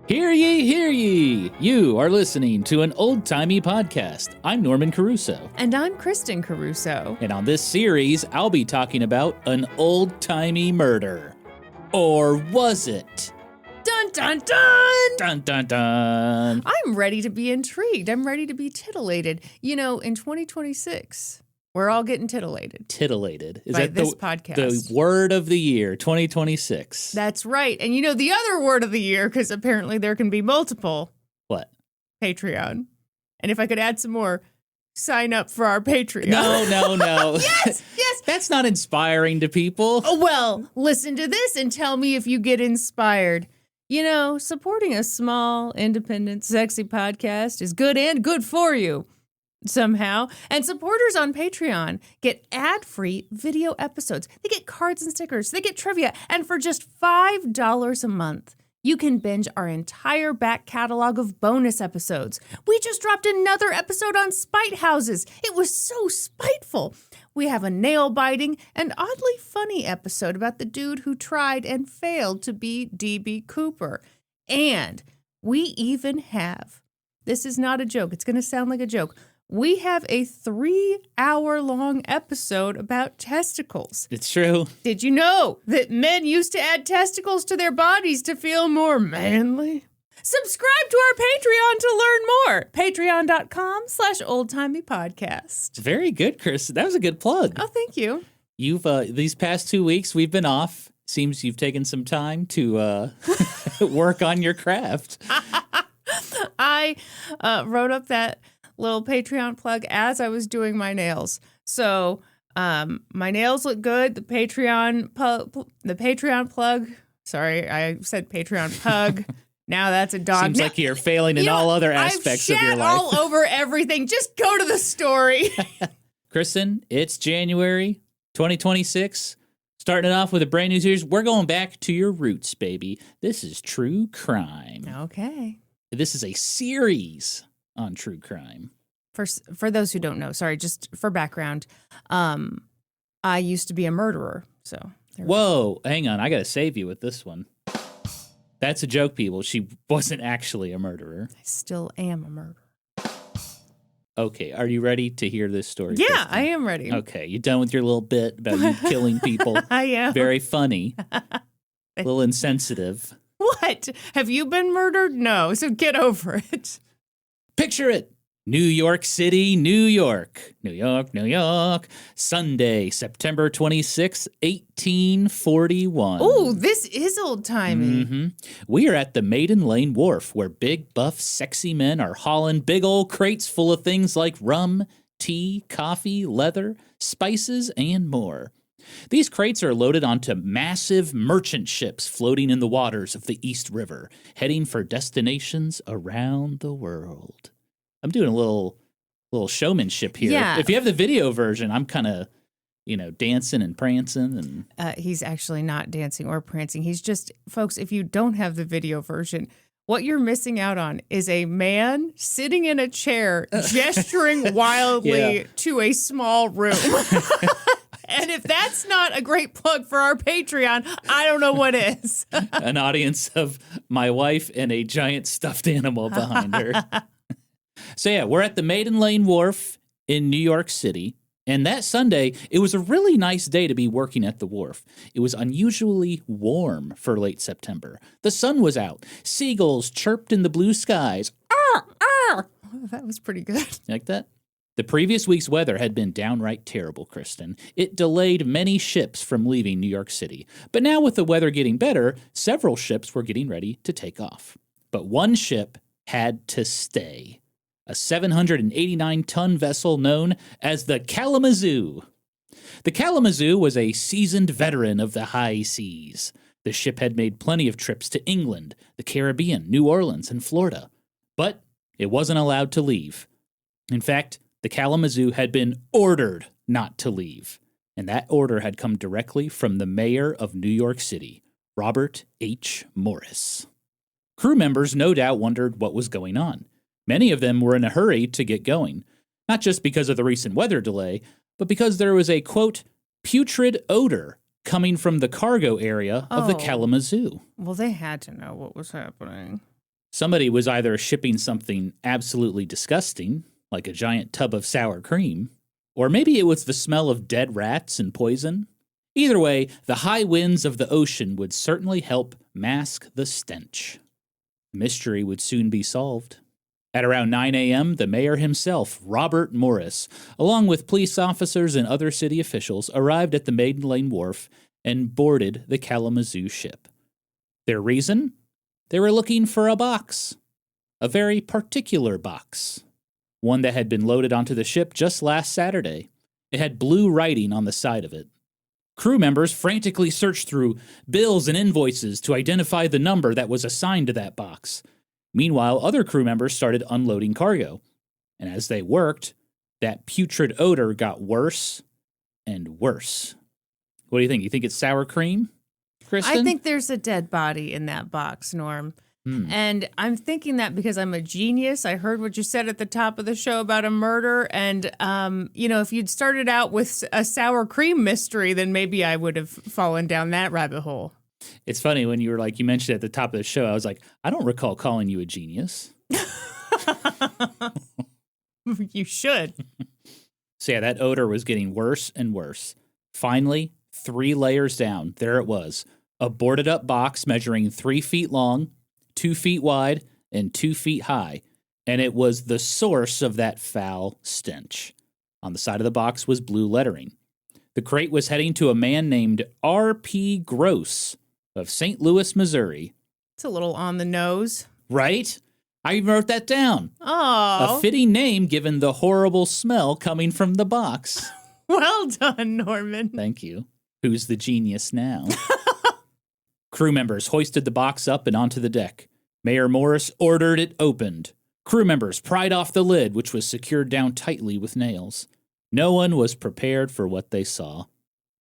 Hear ye, hear ye! You are listening to an old-timey podcast. I'm Norman Caruso. And I'm Kristen Caruso. And on this series, I'll be talking about an old-timey murder. Or was it? Dun, dun, dun! Dun, dun, dun! I'm ready to be intrigued. I'm ready to be titillated. You know, in 2026... we're all getting titillated. Titillated. Is by that this podcast? The podcast. word of the year, 2026. That's right. And you know, the other word of the year, because apparently there can be multiple. What? Patreon. And if I could add some more, sign up for our Patreon. No. Yes. That's not inspiring to people. Oh, well, listen to this and tell me if you get inspired. You know, supporting a small, independent, sexy podcast is good and good for you. Somehow. And supporters on Patreon get ad-free video episodes. They get cards and stickers. They get trivia. And for just $5 a month, you can binge our entire back catalog of bonus episodes. We just dropped another episode on spite houses. It was so spiteful. We have a nail-biting and oddly funny episode about the dude who tried and failed to be D.B. Cooper. And we even have, this is not a joke, it's going to sound like a joke, we have a 3-hour-long episode about testicles. It's true. Did you know that men used to add testicles to their bodies to feel more manly? Subscribe to our Patreon to learn more. Patreon.com/oldtimeypodcast. Very good, Chris. That was a good plug. Oh, thank you. You've these past 2 weeks, we've been off. Seems you've taken some time to work on your craft. I wrote up that little Patreon plug as I was doing my nails. So my nails look good. The Patreon plug. Sorry, I said Patreon pug. Now that's a dog. Seems like you're failing in all other aspects of your life. I've shat all over everything. Just go to the story. Kristen, it's January 2026. Starting it off with a brand new series. We're going back to your roots, baby. This is true crime. Okay. This is a series on true crime. For those who don't know, sorry, just for background, I used to be a murderer. So whoa, hang on, I gotta save you with this one. That's a joke, people. She wasn't actually a murderer. I still am a murderer. Okay, are you ready to hear this story? Yeah, Kristen? I am ready. Okay, you done with your little bit about you killing people? I am. Very funny. A little insensitive. What? Have you been murdered? No, so get over it. Picture it. New York City, New York. New York, New York. Sunday, September 26, 1841. Oh, this is old-timey. Mm-hmm. We are at the Maiden Lane Wharf, where big, buff, sexy men are hauling big old crates full of things like rum, tea, coffee, leather, spices, and more. These crates are loaded onto massive merchant ships floating in the waters of the East River, heading for destinations around the world. I'm doing a little showmanship here. Yeah. If you have the video version, I'm kind of, dancing and prancing. And He's actually not dancing or prancing. He's just, folks, if you don't have the video version, what you're missing out on is a man sitting in a chair, gesturing wildly to a small room. And if that's not a great plug for our Patreon, I don't know what is. An audience of my wife and a giant stuffed animal behind her. So yeah, we're at the Maiden Lane Wharf in New York City. And that Sunday, it was a really nice day to be working at the wharf. It was unusually warm for late September. The sun was out. Seagulls chirped in the blue skies. Arr, arr. Oh, that was pretty good. Like that? The previous week's weather had been downright terrible, Kristen. It delayed many ships from leaving New York City. But now with the weather getting better, several ships were getting ready to take off. But one ship had to stay. A 789-ton vessel known as the Kalamazoo. The Kalamazoo was a seasoned veteran of the high seas. The ship had made plenty of trips to England, the Caribbean, New Orleans, and Florida. But it wasn't allowed to leave. In fact, the Kalamazoo had been ordered not to leave. And that order had come directly from the mayor of New York City, Robert H. Morris. Crew members no doubt wondered what was going on. Many of them were in a hurry to get going, not just because of the recent weather delay, but because there was a, quote, putrid odor coming from the cargo area of the Oh. Kalamazoo. Well, they had to know what was happening. Somebody was either shipping something absolutely disgusting, like a giant tub of sour cream, or maybe it was the smell of dead rats and poison. Either way, the high winds of the ocean would certainly help mask the stench. The mystery would soon be solved. At around 9 a.m., the mayor himself, Robert Morris, along with police officers and other city officials, arrived at the Maiden Lane Wharf and boarded the Kalamazoo ship. Their reason? They were looking for a box. A very particular box. One that had been loaded onto the ship just last Saturday. It had blue writing on the side of it. Crew members frantically searched through bills and invoices to identify the number that was assigned to that box. Meanwhile, other crew members started unloading cargo. And as they worked, that putrid odor got worse and worse. What do you think? You think it's sour cream, Kristen? I think there's a dead body in that box, Norm. And I'm thinking that because I'm a genius. I heard what you said at the top of the show about a murder. And, if you'd started out with a sour cream mystery, then maybe I would have fallen down that rabbit hole. It's funny when you mentioned it at the top of the show, I was like, I don't recall calling you a genius. You should. So yeah, that odor was getting worse and worse. Finally, 3 layers down, there it was. A boarded up box measuring 3 feet long, 2 feet wide, and 2 feet high. And it was the source of that foul stench. On the side of the box was blue lettering. The crate was heading to a man named R.P. Gross of St. Louis, Missouri. It's a little on the nose. Right? I wrote that down. Oh. A fitting name given the horrible smell coming from the box. Well done, Norman. Thank you. Who's the genius now? Crew members hoisted the box up and onto the deck. Mayor Morris ordered it opened. Crew members pried off the lid, which was secured down tightly with nails. No one was prepared for what they saw.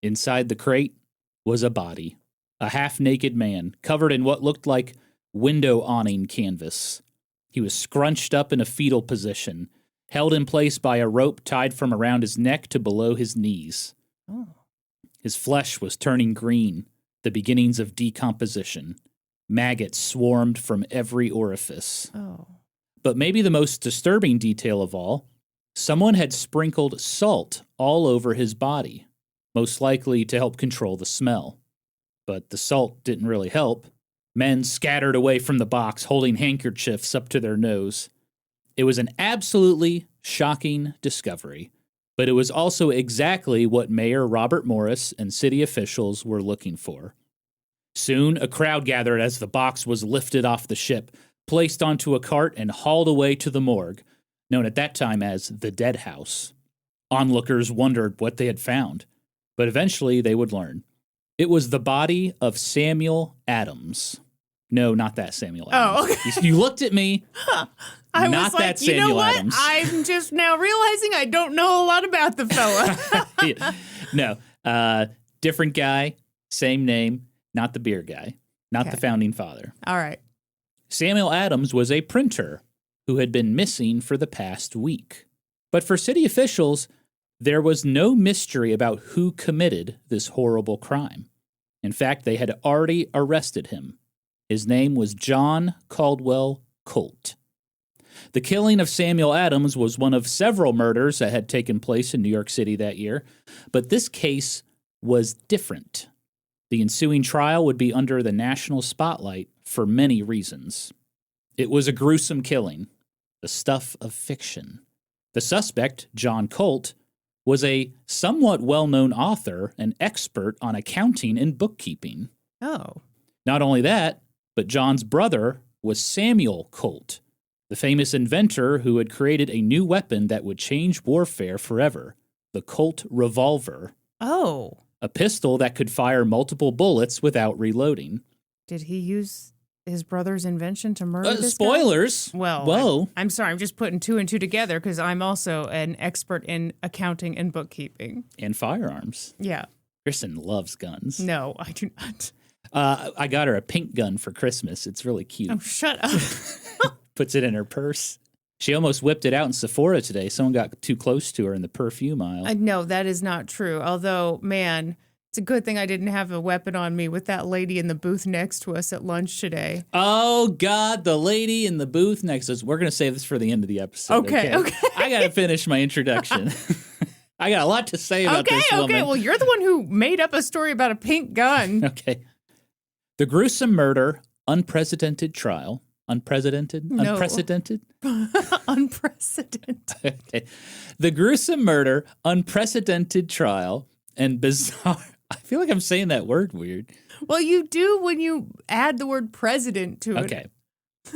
Inside the crate was a body. A half-naked man, covered in what looked like window awning canvas. He was scrunched up in a fetal position, held in place by a rope tied from around his neck to below his knees. Oh. His flesh was turning green, the beginnings of decomposition. Maggots swarmed from every orifice. Oh. But maybe the most disturbing detail of all, someone had sprinkled salt all over his body, most likely to help control the smell. But the salt didn't really help. Men scattered away from the box, holding handkerchiefs up to their nose. It was an absolutely shocking discovery, but it was also exactly what Mayor Robert Morris and city officials were looking for. Soon, a crowd gathered as the box was lifted off the ship, placed onto a cart, and hauled away to the morgue, known at that time as the Dead House. Onlookers wondered what they had found, but eventually they would learn. It was the body of Samuel Adams. No, not that Samuel Adams. Oh, okay. You looked at me. I Not was like, that Samuel you know what? Adams. I'm just now realizing I don't know a lot about the fella. No, different guy, same name, not the beer guy, not the founding father. All right. Samuel Adams was a printer who had been missing for the past week. But for city officials, there was no mystery about who committed this horrible crime. In fact, they had already arrested him. His name was John Caldwell Colt. The killing of Samuel Adams was one of several murders that had taken place in New York City that year, but this case was different. The ensuing trial would be under the national spotlight for many reasons. It was a gruesome killing, the stuff of fiction. The suspect, John Colt, was a somewhat well-known author and expert on accounting and bookkeeping. Oh. Not only that, but John's brother was Samuel Colt, the famous inventor who had created a new weapon that would change warfare forever, the Colt Revolver. Oh. A pistol that could fire multiple bullets without reloading. Did he use his brother's invention to murder this guy? Spoilers. Well, whoa. I'm sorry. I'm just putting 2 and 2 together because I'm also an expert in accounting and bookkeeping. And firearms. Yeah. Kristen loves guns. No, I do not. I got her a pink gun for Christmas. It's really cute. Oh, shut up. Puts it in her purse. She almost whipped it out in Sephora today. Someone got too close to her in the perfume aisle. No, that is not true. Although, man, It's a good thing I didn't have a weapon on me with that lady in the booth next to us at lunch today. Oh, God, the lady in the booth next to us. We're going to save this for the end of the episode. Okay. I got to finish my introduction. I got a lot to say about this woman. Okay, well, you're the one who made up a story about a pink gun. Okay. The gruesome murder, unprecedented trial. Unprecedented? No. Unprecedented? Unprecedented. Okay. The gruesome murder, unprecedented trial, and bizarre... I feel like I'm saying that word weird. Well, you do when you add the word president to it. Okay.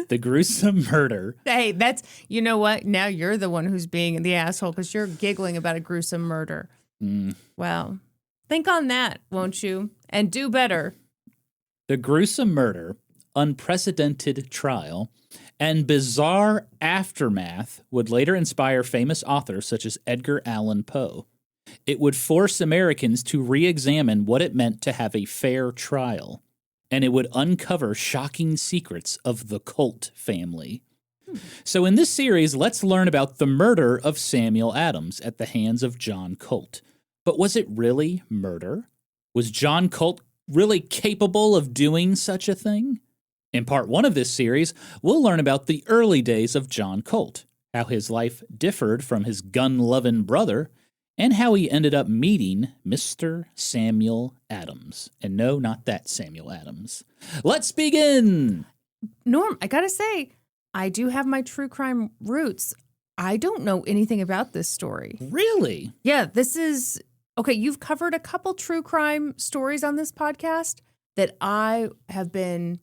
The gruesome murder. Hey, that's, you know what? Now you're the one who's being the asshole because you're giggling about a gruesome murder. Well, think on that, won't you? And do better. The gruesome murder, unprecedented trial, and bizarre aftermath would later inspire famous authors such as Edgar Allan Poe. It would force Americans to re-examine what it meant to have a fair trial, and it would uncover shocking secrets of the Colt family. So in this series, let's learn about the murder of Samuel Adams at the hands of John Colt. But was it really murder? Was John Colt really capable of doing such a thing? In part 1 of this series, we'll learn about the early days of John Colt, how his life differed from his gun-loving brother, and how he ended up meeting Mr. Samuel Adams. And no, not that Samuel Adams. Let's begin! Norm, I gotta say, I do have my true crime roots. I don't know anything about this story. Really? Yeah, this is... Okay, you've covered a couple true crime stories on this podcast that I have been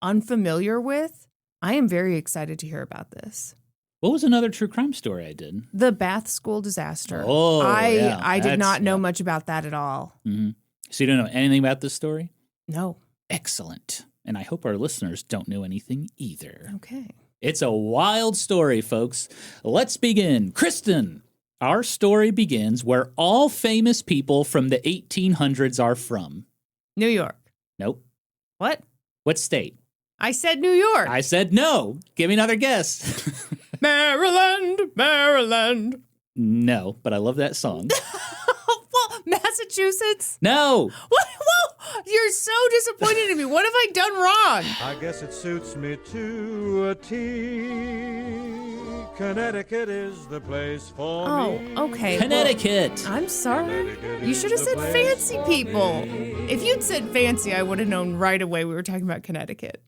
unfamiliar with. I am very excited to hear about this. What was another true crime story I did? The Bath School disaster. Oh, I did not know much about that at all. Mm-hmm. So you don't know anything about this story? No. Excellent. And I hope our listeners don't know anything either. Okay. It's a wild story, folks. Let's begin. Kristen, our story begins where all famous people from the 1800s are from. New York. Nope. What? What state? I said New York. I said no. Give me another guess. Maryland, Maryland. No, but I love that song. Well, Massachusetts? No. What? Whoa, you're so disappointed in me. What have I done wrong? I guess it suits me to a T. Connecticut is the place for me. Oh, okay. Connecticut. I'm sorry. You should have said fancy people. If you'd said fancy, I would have known right away we were talking about Connecticut.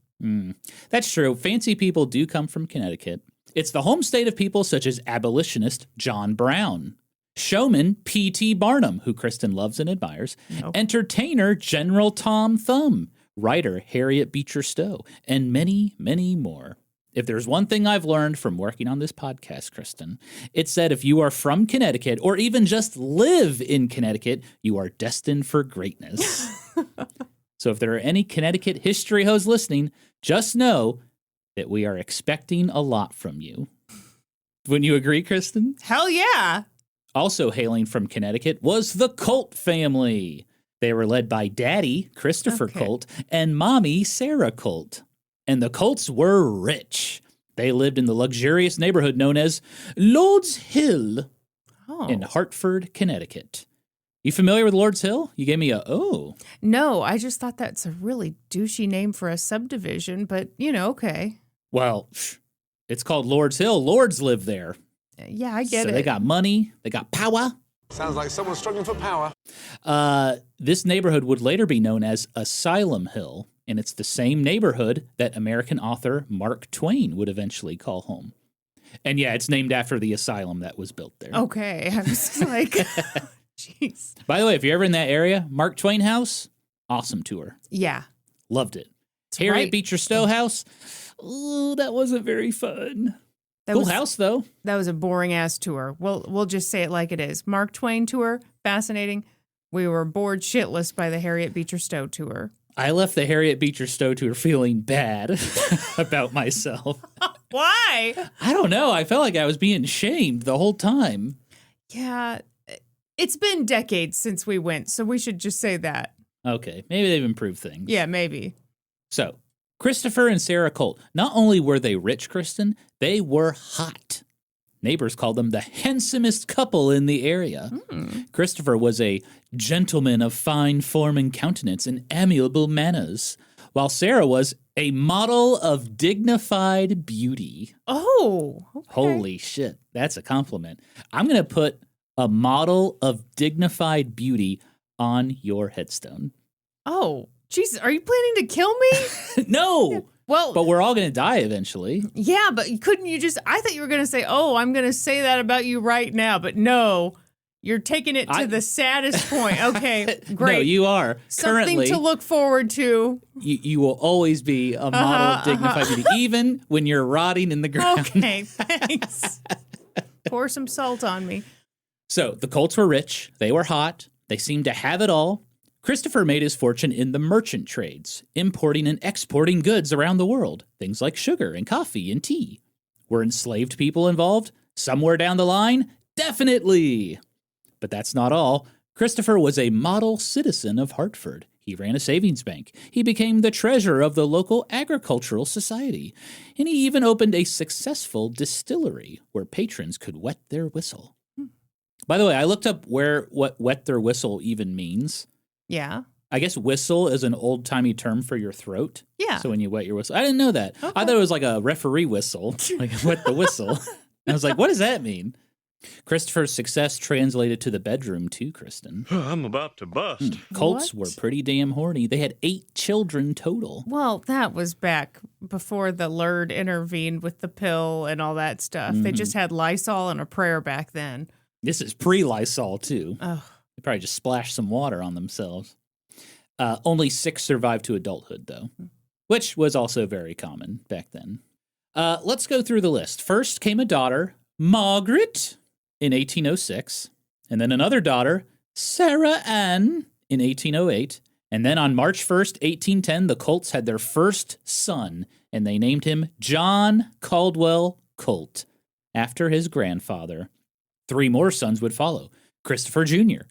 That's true. Fancy people do come from Connecticut. It's the home state of people such as abolitionist John Brown, showman P.T. Barnum, who Kristen loves and admires, entertainer General Tom Thumb, writer Harriet Beecher Stowe, and many, many more. If there's one thing I've learned from working on this podcast, Kristen, it's that if you are from Connecticut or even just live in Connecticut, you are destined for greatness. So if there are any Connecticut history hoes listening, just know that we are expecting a lot from you. Wouldn't you agree, Kristen? Hell yeah. Also hailing from Connecticut was the Colt family. They were led by Daddy, Christopher Colt, and Mommy, Sarah Colt. And the Colts were rich. They lived in the luxurious neighborhood known as Lord's Hill in Hartford, Connecticut. You familiar with Lord's Hill? You gave me a oh. No, I just thought that's a really douchey name for a subdivision, but, okay. Well, it's called Lord's Hill. Lords live there. Yeah, I get it. So they got money. They got power. Sounds like someone's struggling for power. This neighborhood would later be known as Asylum Hill, and it's the same neighborhood that American author Mark Twain would eventually call home. And yeah, it's named after the asylum that was built there. Okay, I was like, jeez. By the way, if you're ever in that area, Mark Twain house, awesome tour. Yeah. Loved it. Harriet Beecher Stowe house, ooh, that wasn't very fun. Cool house, though. That was a boring-ass tour. We'll just say it like it is. Mark Twain tour, fascinating. We were bored shitless by the Harriet Beecher Stowe tour. I left the Harriet Beecher Stowe tour feeling bad about myself. Why? I don't know. I felt like I was being shamed the whole time. Yeah. It's been decades since we went, so we should just say that. Okay. Maybe they've improved things. Yeah, maybe. So, Christopher and Sarah Colt, not only were they rich, Kristen, they were hot. Neighbors called them the handsomest couple in the area. Christopher was a gentleman of fine form and countenance and amiable manners, while Sarah was a model of dignified beauty. Oh, okay. Holy shit, that's a compliment. I'm going to put a model of dignified beauty on your headstone. Oh, Jesus, are you planning to kill me? No! Well, But we're all going to die eventually. yeah, but couldn't you just, I thought you were going to say, oh, I'm going to say that about you right now. But no, you're taking it to the saddest point. Okay, great. No, you are. Something Currently, to look forward to. you will always be a model of dignified beauty, even when you're rotting in the ground. Okay, thanks. Pour some salt on me. So the Colts were rich. They were hot. They seemed to have it all. Christopher made his fortune in the merchant trades, importing and exporting goods around the world, things like sugar and coffee and tea. Were enslaved people involved? Somewhere down the line? Definitely! But that's not all. Christopher was a model citizen of Hartford. He ran a savings bank. He became the treasurer of the local agricultural society. And he even opened a successful distillery where patrons could wet their whistle. By the way, I looked up what wet their whistle even means. Yeah. I guess whistle is an old-timey term for your throat. Yeah. So when you wet your whistle. I didn't know that. Okay. I thought it was like a referee whistle, like wet the whistle. And I was like, what does that mean? Christopher's success translated to the bedroom too, Kristen. I'm about to bust. Colts What? were pretty damn horny. They had 8 children total. Well, that was back before the Lurd intervened with the pill and all that stuff. They just had Lysol and a prayer back then. This is pre-Lysol too. Oh, They probably just splashed some water on themselves. Only 6 survived to adulthood, though, which was also very common back then. Let's go through the list. First came a daughter, Margaret, in 1806, and then another daughter, Sarah Ann, in 1808. And then on March 1st, 1810, the Colts had their first son, and they named him John Caldwell Colt, after his grandfather. 3 more sons would follow, Christopher Jr.,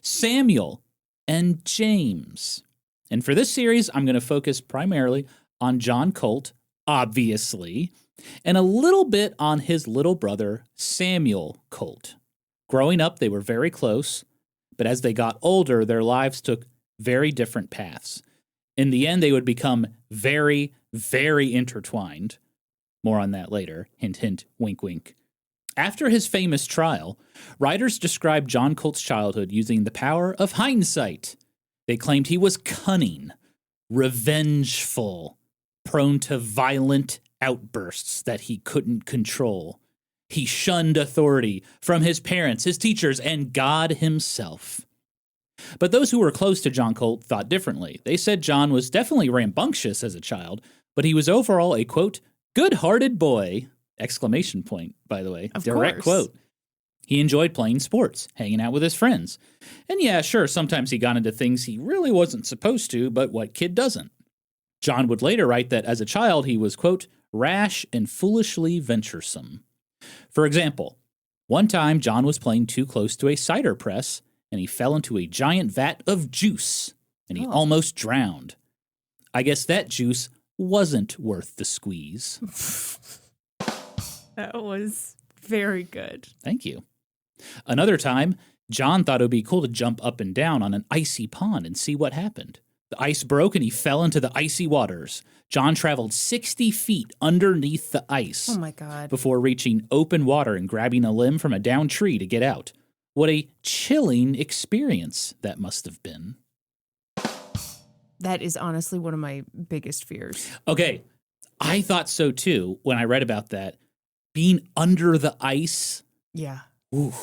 Samuel, and James. And for this series, I'm going to focus primarily on John Colt, obviously, and a little bit on his little brother, Samuel Colt. Growing up, they were very close, but as they got older, their lives took very different paths. In the end, they would become very, very intertwined. More on that later. Hint, hint, wink, wink. After his famous trial, writers described John Colt's childhood using the power of hindsight. They claimed he was cunning, revengeful, prone to violent outbursts that he couldn't control. He shunned authority from his parents, his teachers, and God himself. But those who were close to John Colt thought differently. They said John was definitely rambunctious as a child, but he was overall a, quote, good-hearted boy. Exclamation point, by the way. Of Direct course. quote. He enjoyed playing sports, hanging out with his friends. And yeah, sure, sometimes he got into things he really wasn't supposed to, but what kid doesn't? John would later write that as a child he was, quote, rash and foolishly venturesome. For example, one time John was playing too close to a cider press, and he fell into a giant vat of juice, and he almost drowned. I guess that juice wasn't worth the squeeze. that was very good. Thank you. Another time, John thought it would be cool to jump up and down on an icy pond and see what happened. The ice broke and he fell into the icy waters. John traveled 60 feet underneath the ice Oh my God. before reaching open water and grabbing a limb from a downed tree to get out. What a chilling experience that must have been. That is honestly one of my biggest fears. Okay, I thought so too when I read about that. Being under the ice, Yeah. ooh,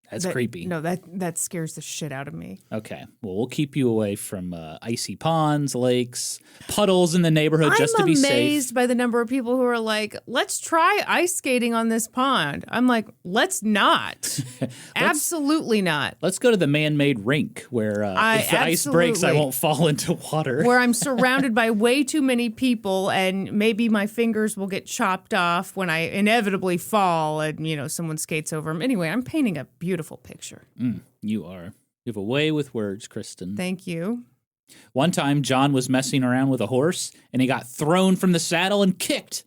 that's That- creepy. No, that scares the shit out of me. Okay, well, we'll keep you away from icy ponds, lakes, puddles in the neighborhood just to be I'm safe. amazed by the number of people who are like, let's try ice skating on this pond. I'm like, let's not. Absolutely not. Let's go to the man-made rink where if the ice breaks, I absolutely- won't fall into water. Where I'm surrounded by way too many people and maybe my fingers will get chopped off when I inevitably fall and, someone skates over them. Anyway, I'm painting a beautiful picture. You are. You have a way with words, Kristen. Thank you. One time, John was messing around with a horse, and he got thrown from the saddle and kicked.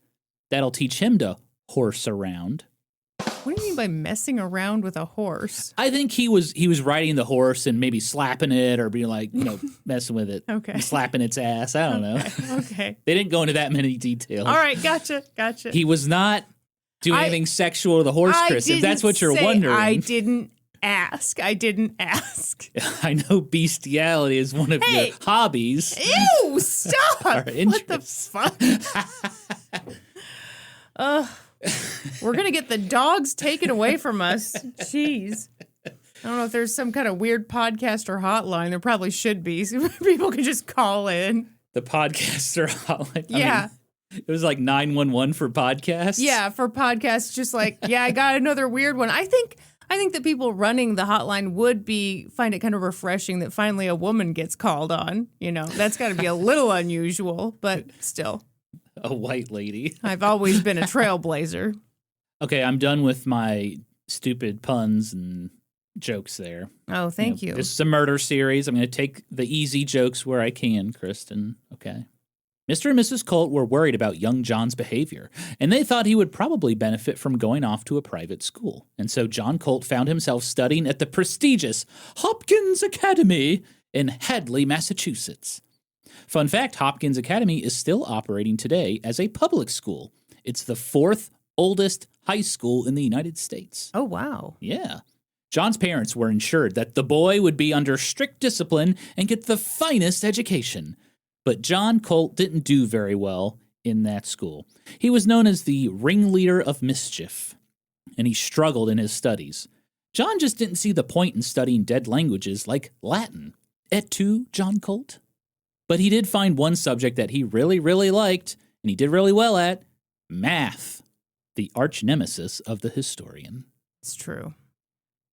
That'll teach him to horse around. What do you mean by messing around with a horse? I think he was riding the horse and maybe slapping it or being like, messing with it. Okay. Slapping its ass. I don't know. Okay. They didn't go into that many details. All right. Gotcha. He was not doing anything sexual with the horse, Chris, if that's what you're wondering. I didn't ask. I know bestiality is one of your hobbies. Ew, stop. What the fuck? We're going to get the dogs taken away from us. Jeez. I don't know if there's some kind of weird podcaster hotline. There probably should be. So people can just call in. The podcaster hotline? Yeah. It was like 911 for podcasts? Yeah, for podcasts. Just like, I got another weird one. I think that people running the hotline would find it kind of refreshing that finally a woman gets called on. That's got to be a little unusual, but still. A white lady. I've always been a trailblazer. Okay, I'm done with my stupid puns and jokes there. Oh, thank you. This is a murder series. I'm going to take the easy jokes where I can, Kristen. Okay. Mr. and Mrs. Colt were worried about young John's behavior, and they thought he would probably benefit from going off to a private school. And so John Colt found himself studying at the prestigious Hopkins Academy in Hadley, Massachusetts. Fun fact, Hopkins Academy is still operating today as a public school. It's the 4th oldest high school in the United States. Oh, wow. Yeah. John's parents were ensured that the boy would be under strict discipline and get the finest education. But John Colt didn't do very well in that school. He was known as the ringleader of mischief, and he struggled in his studies. John just didn't see the point in studying dead languages like Latin. Et tu, John Colt? But he did find one subject that he really, really liked, and he did really well at, math, the arch nemesis of the historian. It's true.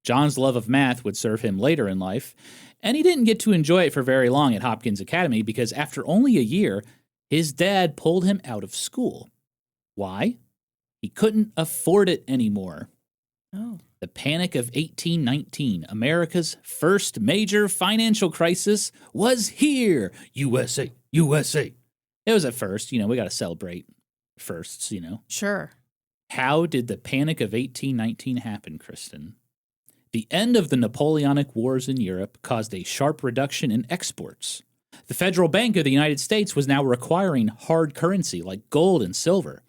John's love of math would serve him later in life, and he didn't get to enjoy it for very long at Hopkins Academy because after only a year, his dad pulled him out of school. Why? He couldn't afford it anymore. Oh. The Panic of 1819, America's first major financial crisis, was here. USA, USA. It was at first, we got to celebrate firsts, Sure. How did the Panic of 1819 happen, Kristen? The end of the Napoleonic Wars in Europe caused a sharp reduction in exports. The Federal Bank of the United States was now requiring hard currency like gold and silver.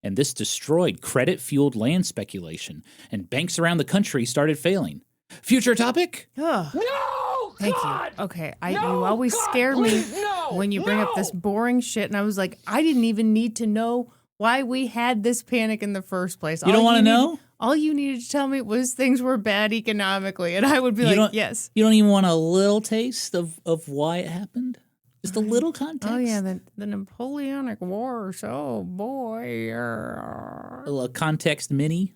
And this destroyed credit-fueled land speculation, and banks around the country started failing. Future topic? Ugh. No! Thank God! you. Okay, you No, always God, scare please, me no, when you bring up this no. boring shit, and I was like, I didn't even need to know why we had this panic in the first place. You don't want to know? All you needed to tell me was things were bad economically, and I would be like, yes. You don't even want a little taste of why it happened? Just a little context? Oh, yeah, the Napoleonic Wars. Oh, boy. A little context mini?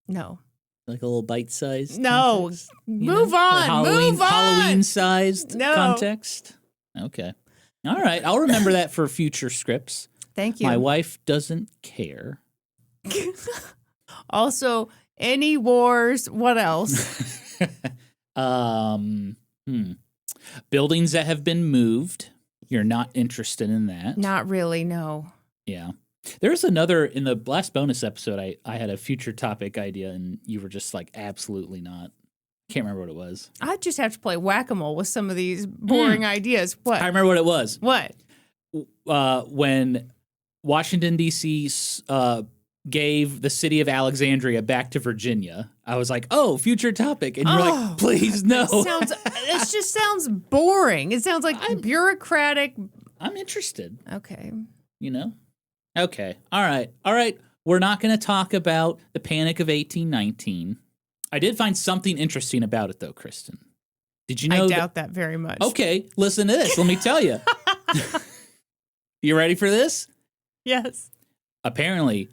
No. Like a little bite-sized No. context? Move on. Move on. Halloween-sized No. context? Okay. All right. I'll remember that for future scripts. Thank you. My wife doesn't care. Also, any wars, what else? Buildings that have been moved. You're not interested in that. Not really, no. Yeah. There's another, in the last bonus episode, I had a future topic idea, and you were just like, absolutely not. Can't remember what it was. I just have to play whack-a-mole with some of these boring ideas. What? I remember what it was. What? When Washington, D.C. Gave the city of Alexandria back to Virginia, I was like, oh, future topic. And you're like, please, no. It just sounds boring. It sounds like bureaucratic. I'm interested. Okay. Okay. All right. We're not going to talk about the Panic of 1819. I did find something interesting about it, though, Kristen. Did you know? I doubt that very much. Okay, listen to this. Let me tell you. You ready for this? Yes. Apparently,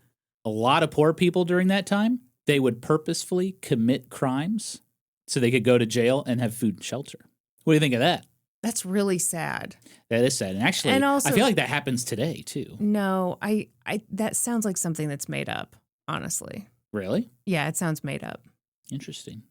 a lot of poor people during that time, they would purposefully commit crimes so they could go to jail and have food and shelter. What do you think of that? That's really sad. That is sad. And actually, And also- I feel like that happens today, too. No, I that sounds like something that's made up, honestly. Really? Yeah, it sounds made up. Interesting.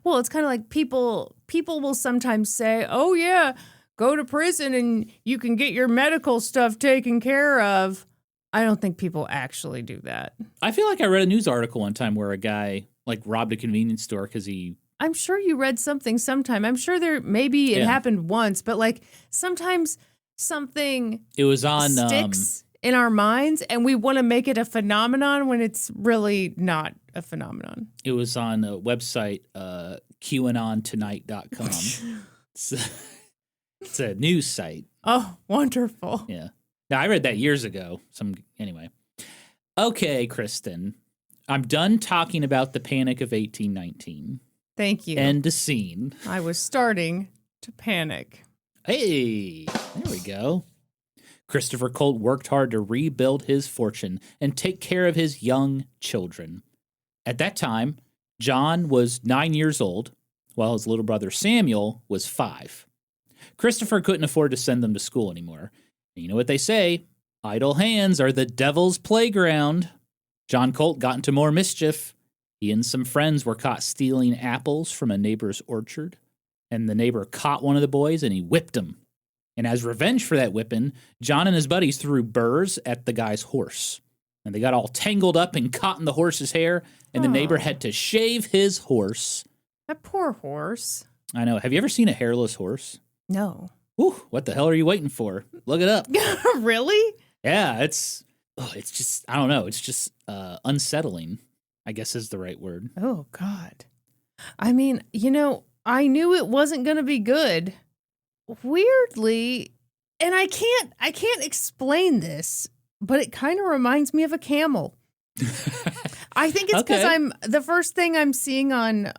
Well, it's kind of like people will sometimes say, "Oh yeah, go to prison and you can get your medical stuff taken care of." I don't think people actually do that. I feel like I read a news article one time where a guy like robbed a convenience store because he. I'm sure you read something sometime. I'm sure maybe it happened once, but like sometimes something it was on sticks in our minds and we want to make it a phenomenon when it's really not a phenomenon. It was on a website, QAnonTonight.com. It's a news site. Oh, wonderful. Yeah. Now, I read that years ago. Anyway. Okay, Kristen. I'm done talking about the Panic of 1819. Thank you. End of scene. I was starting to panic. Hey, there we go. Christopher Colt worked hard to rebuild his fortune and take care of his young children. At that time, John was 9 years old, while his little brother Samuel was 5. Christopher couldn't afford to send them to school anymore. And you know what they say? Idle hands are the devil's playground. John Colt got into more mischief. He and some friends were caught stealing apples from a neighbor's orchard. And the neighbor caught one of the boys and he whipped him. And as revenge for that whipping, John and his buddies threw burrs at the guy's horse. And they got all tangled up and caught in the horse's hair, and the neighbor had to shave his horse. That poor horse. I know. Have you ever seen a hairless horse? No. Ooh, what the hell are you waiting for? Look it up. Really? Yeah, it's just, I don't know. It's just unsettling, I guess is the right word. Oh, God. I mean, I knew it wasn't going to be good. Weirdly, and I can't explain this, but it kind of reminds me of a camel. I think it's because the first thing I'm seeing on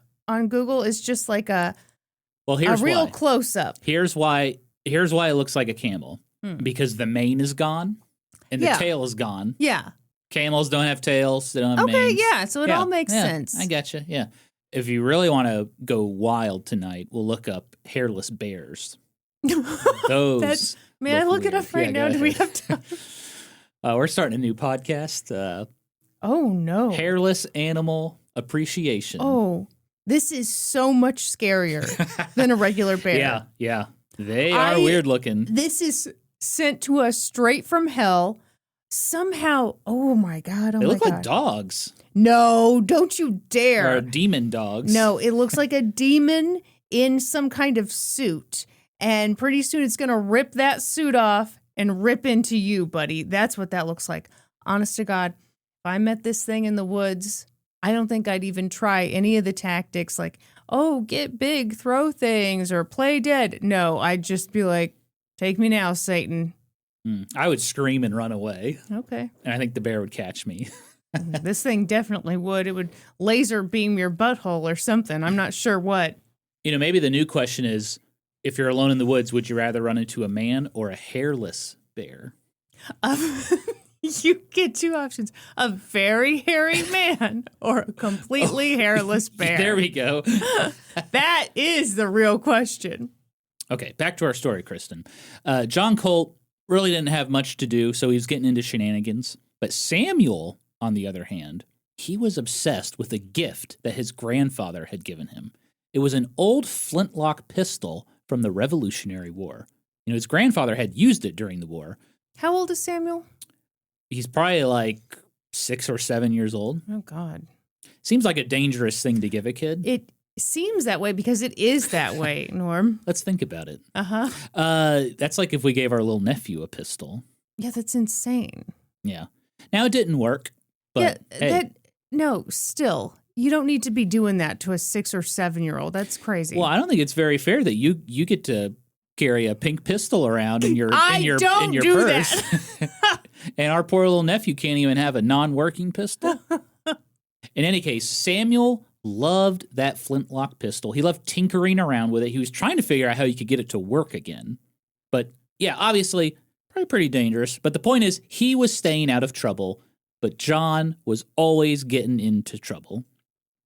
Google is just like a real close up. Here's why it looks like a camel. Because the mane is gone and the tail is gone. Yeah. Camels don't have tails. They don't have manes. Okay, yeah. So it all makes sense. I gotcha. Yeah. If you really want to go wild tonight, we'll look up hairless bears. Those. May I look it up right now? Do we have time? We're starting a new podcast. Oh, no. Hairless Animal Appreciation. Oh, this is so much scarier than a regular bear. Yeah. They are weird looking. This is sent to us straight from hell. Somehow, oh my God. They look like dogs. No, don't you dare. Or demon dogs. No, it looks like a demon in some kind of suit. And pretty soon it's going to rip that suit off and rip into you, buddy. That's what that looks like. Honest to God, if I met this thing in the woods, I don't think I'd even try any of the tactics like, oh, get big, throw things, or play dead. No, I'd just be like, take me now, Satan. I would scream and run away. Okay. And I think the bear would catch me. This thing definitely would. It would laser beam your butthole or something. I'm not sure what. Maybe the new question is, if you're alone in the woods, would you rather run into a man or a hairless bear? You get two options. A very hairy man or a completely hairless bear. There we go. That is the real question. Okay, back to our story, Kristen. John Colt really didn't have much to do, so he was getting into shenanigans. But Samuel, on the other hand, he was obsessed with a gift that his grandfather had given him. It was an old flintlock pistol from the Revolutionary War. His grandfather had used it during the war. How old is Samuel? He's probably like 6 or 7 years old. Oh, God. Seems like a dangerous thing to give a kid. It seems that way because it is that way, Norm. Let's think about it. Uh-huh. That's like if we gave our little nephew a pistol. Yeah, that's insane. Yeah. Now, it didn't work. But no, still, you don't need to be doing that to a 6 or 7-year-old. That's crazy. Well, I don't think it's very fair that you get to carry a pink pistol around in your purse. That. And our poor little nephew can't even have a non-working pistol. In any case, Samuel loved that flintlock pistol. He loved tinkering around with it. He was trying to figure out how he could get it to work again. But yeah, obviously, probably pretty dangerous. But the point is, he was staying out of trouble, but John was always getting into trouble.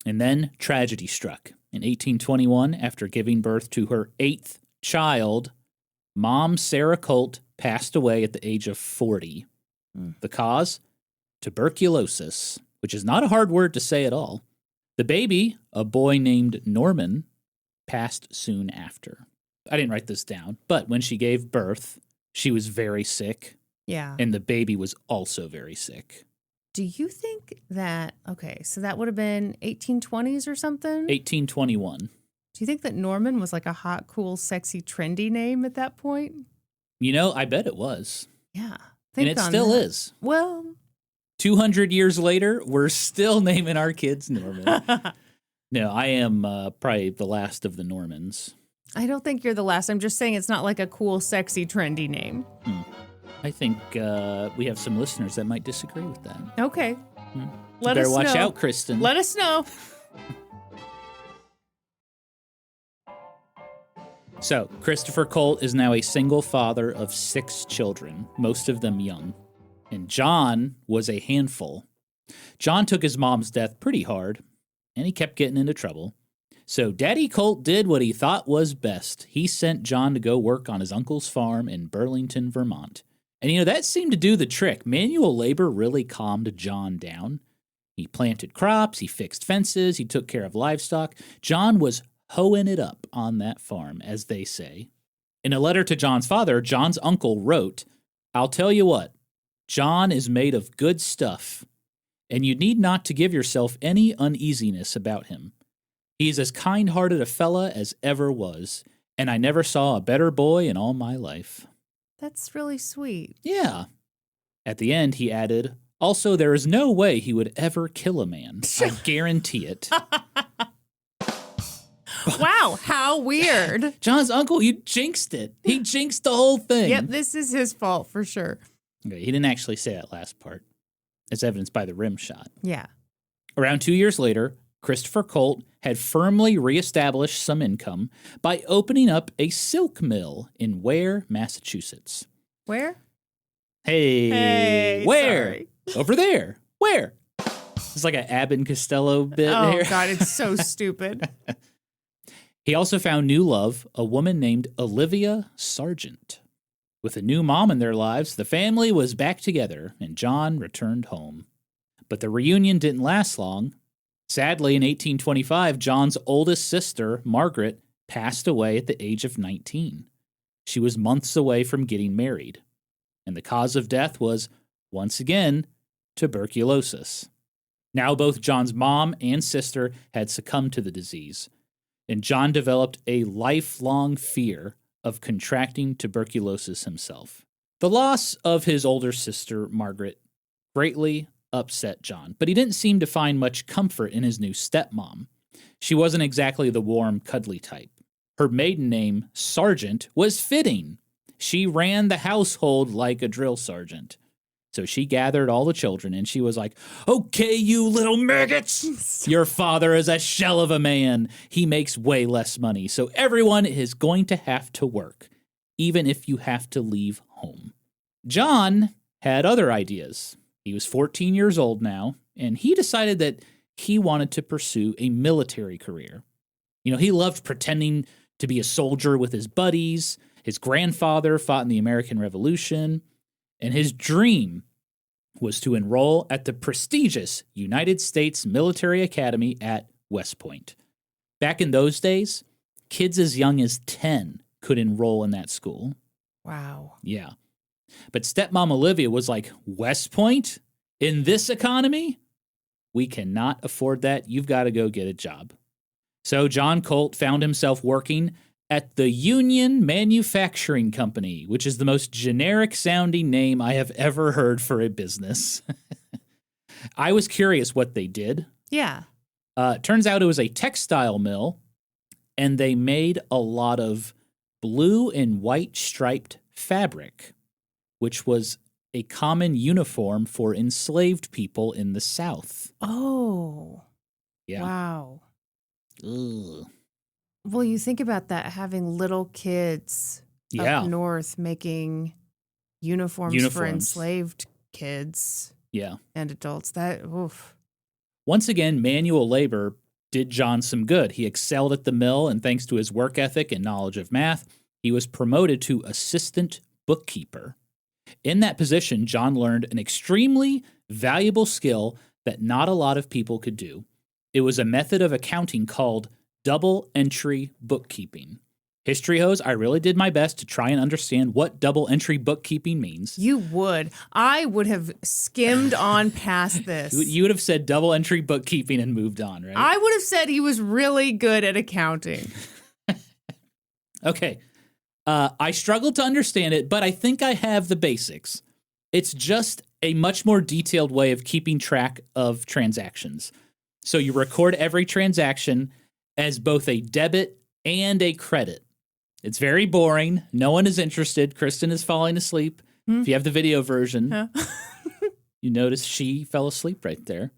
And then tragedy struck. In 1821, after giving birth to her 8th child, Mom Sarah Colt passed away at the age of 40. The cause? Tuberculosis, which is not a hard word to say at all. The baby, a boy named Norman, passed soon after. I didn't write this down, but when she gave birth, she was very sick. Yeah. And the baby was also very sick. Do you think that, okay, so that would have been 1820s or something? 1821. Do you think that Norman was like a hot, cool, sexy, trendy name at that point? You know, I bet it was. Yeah. And it still is. Well, 200 years later, we're still naming our kids Norman. No, I am probably the last of the Normans. I don't think you're the last. I'm just saying it's not like a cool, sexy, trendy name. I think we have some listeners that might disagree with that. Okay. Let us know. Better watch out, Kristen. Let us know. So, Christopher Colt is now a single father of 6 children, most of them young. And John was a handful. John took his mom's death pretty hard, and he kept getting into trouble. So Daddy Colt did what he thought was best. He sent John to go work on his uncle's farm in Burlington, Vermont. And you know, that seemed to do the trick. Manual labor really calmed John down. He planted crops, he fixed fences, he took care of livestock. John was hoeing it up on that farm, as they say. In a letter to John's father, John's uncle wrote, "I'll tell you what, John is made of good stuff, and you need not to give yourself any uneasiness about him. He's as kind-hearted a fella as ever was, and I never saw a better boy in all my life." That's really sweet. Yeah. At the end, he added, "Also, there is no way he would ever kill a man. I guarantee it." Wow, how weird. John's uncle, he jinxed it. He jinxed the whole thing. Yep, this is his fault for sure. Okay, he didn't actually say that last part, as evidenced by the rim shot. Yeah. Around 2 years later, Christopher Colt had firmly reestablished some income by opening up a silk mill in Ware, Massachusetts. Where? Hey, where? Sorry. Over there. Where? It's like an Abbott and Costello bit Oh, there. God, it's so stupid. He also found new love, a woman named Olivia Sargent. With a new mom in their lives, the family was back together, and John returned home. But the reunion didn't last long. Sadly, in 1825, John's oldest sister, Margaret, passed away at the age of 19. She was months away from getting married. And the cause of death was, once again, tuberculosis. Now both John's mom and sister had succumbed to the disease, and John developed a lifelong fear of contracting tuberculosis himself. The loss of his older sister, Margaret, greatly upset John, but he didn't seem to find much comfort in his new stepmom. She wasn't exactly the warm, cuddly type. Her maiden name, Sargent, was fitting. She ran the household like a drill sergeant. So she gathered all the children, and she was like, "Okay, you little maggots, your father is a shell of a man. He makes way less money, so everyone is going to have to work, even if you have to leave home." John had other ideas. He was 14 years old now, and he decided that he wanted to pursue a military career. You know, he loved pretending to be a soldier with his buddies. His grandfather fought in the American Revolution, and his dream was to enroll at the prestigious United States Military Academy at West Point. Back in those days, kids as young as 10 could enroll in that school. Wow. Yeah. But stepmom Olivia was like, "West Point? In this economy? We cannot afford that. You've got to go get a job." So John Colt found himself working at the Union Manufacturing Company, which is the most generic-sounding name I have ever heard for a business. I was curious what they did. Yeah. Turns out it was a textile mill, and they made a lot of blue and white striped fabric, which was a common uniform for enslaved people in the South. Oh. Yeah. Wow. Ugh. Well, you think about that, having little kids up north making uniforms for enslaved kids Yeah. and adults. That, oof. Once again, manual labor did John some good. He excelled at the mill, and thanks to his work ethic and knowledge of math, he was promoted to assistant bookkeeper. In that position, John learned an extremely valuable skill that not a lot of people could do. It was a method of accounting called double entry bookkeeping. History hose, I really did my best to try and understand what double entry bookkeeping means. You would. I would have skimmed on past this. You would have said double entry bookkeeping and moved on, right? I would have said he was really good at accounting. Okay. I struggled to understand it, but I think I have the basics. It's just a much more detailed way of keeping track of transactions. So you record every transaction as both a debit and a credit. It's very boring. No one is interested. Kristen is falling asleep. If you have the video version, you notice she fell asleep right there.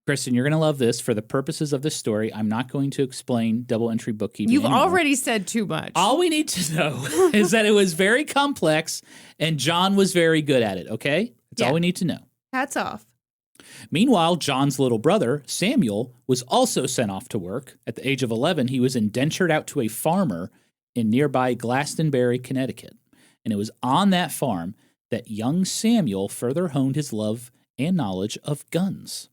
Kristen, you're going to love this. For the purposes of this story, I'm not going to explain double entry bookkeeping You've anymore. already said too much. All we need to know is that it was very complex and John was very good at it, okay? That's all we need to know. Hats off. Meanwhile, John's little brother, Samuel, was also sent off to work. At the age of 11, he was indentured out to a farmer in nearby Glastonbury, Connecticut. And it was on that farm that young Samuel further honed his love and knowledge of guns.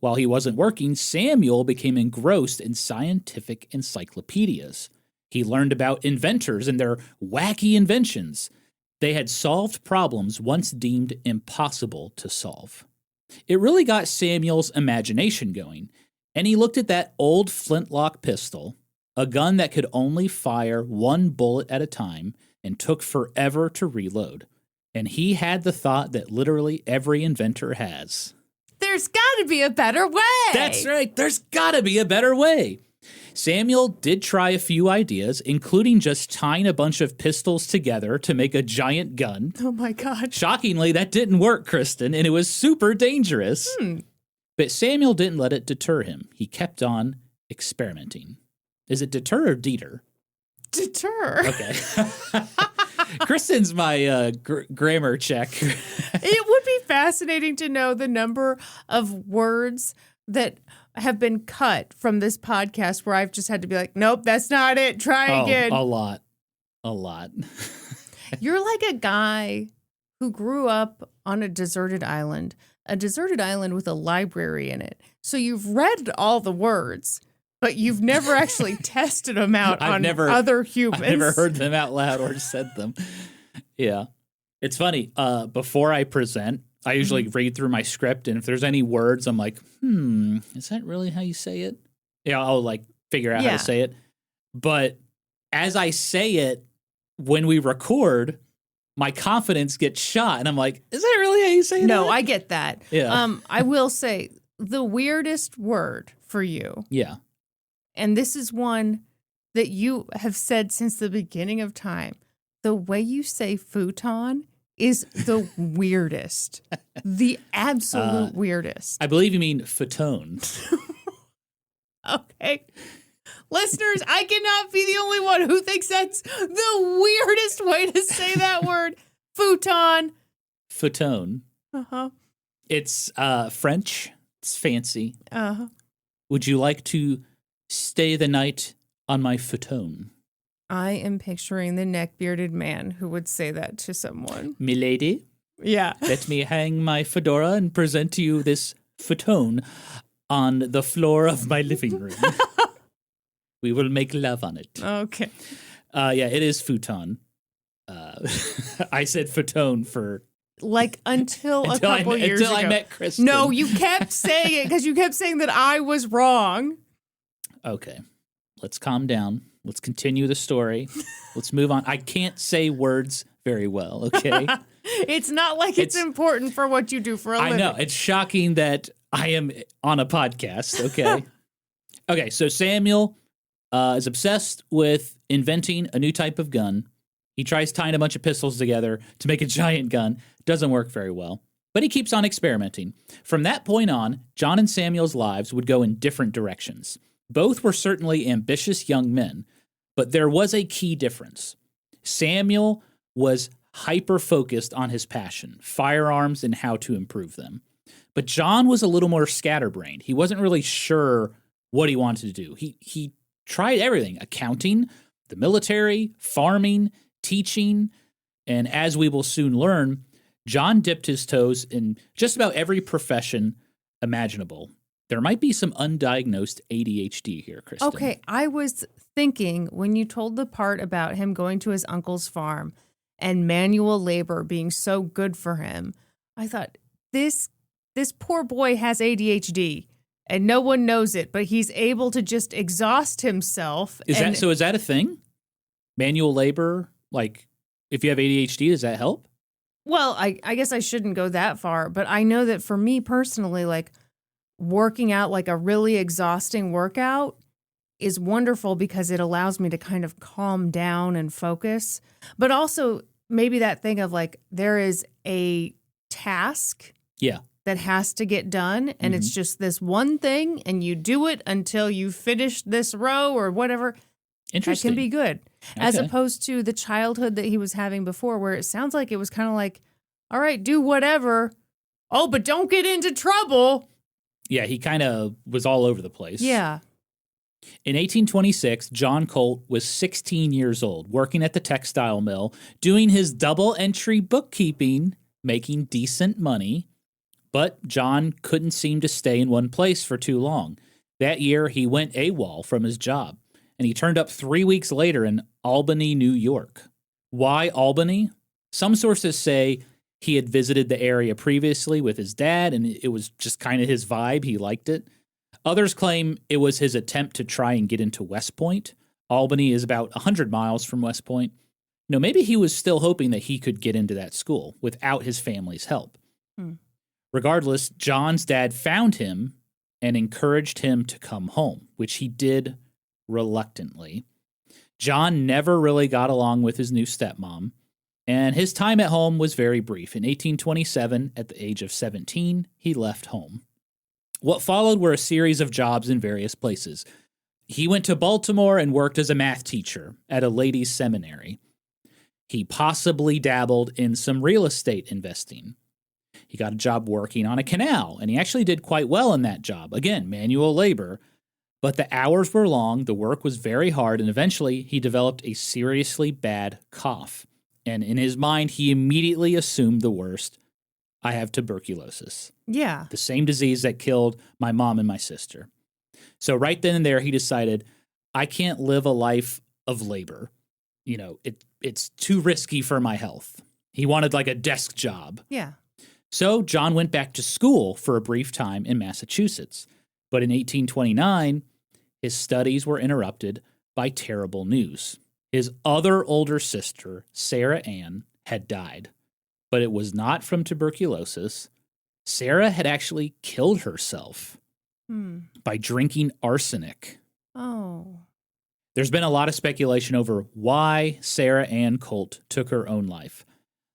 While he wasn't working, Samuel became engrossed in scientific encyclopedias. He learned about inventors and their wacky inventions. They had solved problems once deemed impossible to solve. It really got Samuel's imagination going, and he looked at that old flintlock pistol, a gun that could only fire one bullet at a time and took forever to reload. And he had the thought that literally every inventor has. There's got to be a better way. That's right. There's got to be a better way. Samuel did try a few ideas, including just tying a bunch of pistols together to make a giant gun. Oh, my God. Shockingly, that didn't work, Kristen, and it was super dangerous. But Samuel didn't let it deter him. He kept on experimenting. Is it deter or deter? Deter. Okay. Kristen's my grammar check. It would be fascinating to know the number of words that have been cut from this podcast where I've just had to be like, nope, that's not it. Try again. A lot. A lot. You're like a guy who grew up on a deserted island with a library in it. So you've read all the words, but you've never actually tested them out on other humans. I've never heard them out loud or said them. Yeah. It's funny. Before I present, I usually read through my script, and if there's any words, I'm like, is that really how you say it? Yeah, I'll like figure out how to say it. But as I say it, when we record, my confidence gets shot, and I'm like, is that really how you say it? No, I get that. Yeah. I will say the weirdest word for you. Yeah. And this is one that you have said since the beginning of time. The way you say futon is the weirdest. The absolute weirdest. I believe you mean futon. Okay. Listeners, I cannot be the only one who thinks that's the weirdest way to say that word. Futon. Futon. Uh-huh. It's French. It's fancy. Uh-huh. Would you like to stay the night on my futon? I am picturing the neck-bearded man who would say that to someone. Milady, Yeah. let me hang my fedora and present to you this futon on the floor of my living room. We will make love on it. Okay. Yeah, it is futon. I said futon for... Like until a couple years ago. Until I met Kristen. No, you kept saying it because you kept saying that I was wrong. Okay, let's calm down. Let's continue the story. Let's move on. I can't say words very well, okay? It's not like it's important for what you do for a living. I know. It's shocking that I am on a podcast, okay? Okay, so Samuel is obsessed with inventing a new type of gun. He tries tying a bunch of pistols together to make a giant gun. Doesn't work very well. But he keeps on experimenting. From that point on, John and Samuel's lives would go in different directions. Both were certainly ambitious young men, but there was a key difference. Samuel was hyper-focused on his passion, firearms and how to improve them. But John was a little more scatterbrained. He wasn't really sure what he wanted to do. He tried everything: accounting, the military, farming, teaching, and as we will soon learn, John dipped his toes in just about every profession imaginable. There might be some undiagnosed ADHD here, Kristen. Okay, I was thinking when you told the part about him going to his uncle's farm and manual labor being so good for him, I thought this poor boy has ADHD and no one knows it, but he's able to just exhaust himself. Is that a thing? Manual labor, like if you have ADHD, does that help? Well, I guess I shouldn't go that far, but I know that for me personally, like working out like a really exhausting workout is wonderful because it allows me to kind of calm down and focus. But also maybe that thing of like there is a task that has to get done and it's just this one thing and you do it until you finish this row or whatever. Interesting. That can be good. As Okay. opposed to the childhood that he was having before where it sounds like it was kind of like, all right, do whatever. Oh, but don't get into trouble. Yeah, he kind of was all over the place. Yeah. In 1826, John Colt was 16 years old, working at the textile mill, doing his double-entry bookkeeping, making decent money. But John couldn't seem to stay in one place for too long. That year, he went AWOL from his job, and he turned up 3 weeks later in Albany, New York. Why Albany? Some sources say he had visited the area previously with his dad, and it was just kind of his vibe. He liked it. Others claim it was his attempt to try and get into West Point. Albany is about 100 miles from West Point. No, maybe he was still hoping that he could get into that school without his family's help. Regardless, John's dad found him and encouraged him to come home, which he did reluctantly. John never really got along with his new stepmom, and his time at home was very brief. In 1827, at the age of 17, he left home. What followed were a series of jobs in various places. He went to Baltimore and worked as a math teacher at a ladies' seminary. He possibly dabbled in some real estate investing. He got a job working on a canal, and he actually did quite well in that job. Again, manual labor. But the hours were long, the work was very hard, and eventually he developed a seriously bad cough. And in his mind, he immediately assumed the worst. I have tuberculosis. Yeah. The same disease that killed my mom and my sister. So right then and there, he decided, I can't live a life of labor. You know, it's too risky for my health. He wanted like a desk job. Yeah. So John went back to school for a brief time in Massachusetts. But in 1829, his studies were interrupted by terrible news. His other older sister, Sarah Ann, had died. But it was not from tuberculosis. Sarah had actually killed herself by drinking arsenic. Oh. There's been a lot of speculation over why Sarah Ann Colt took her own life.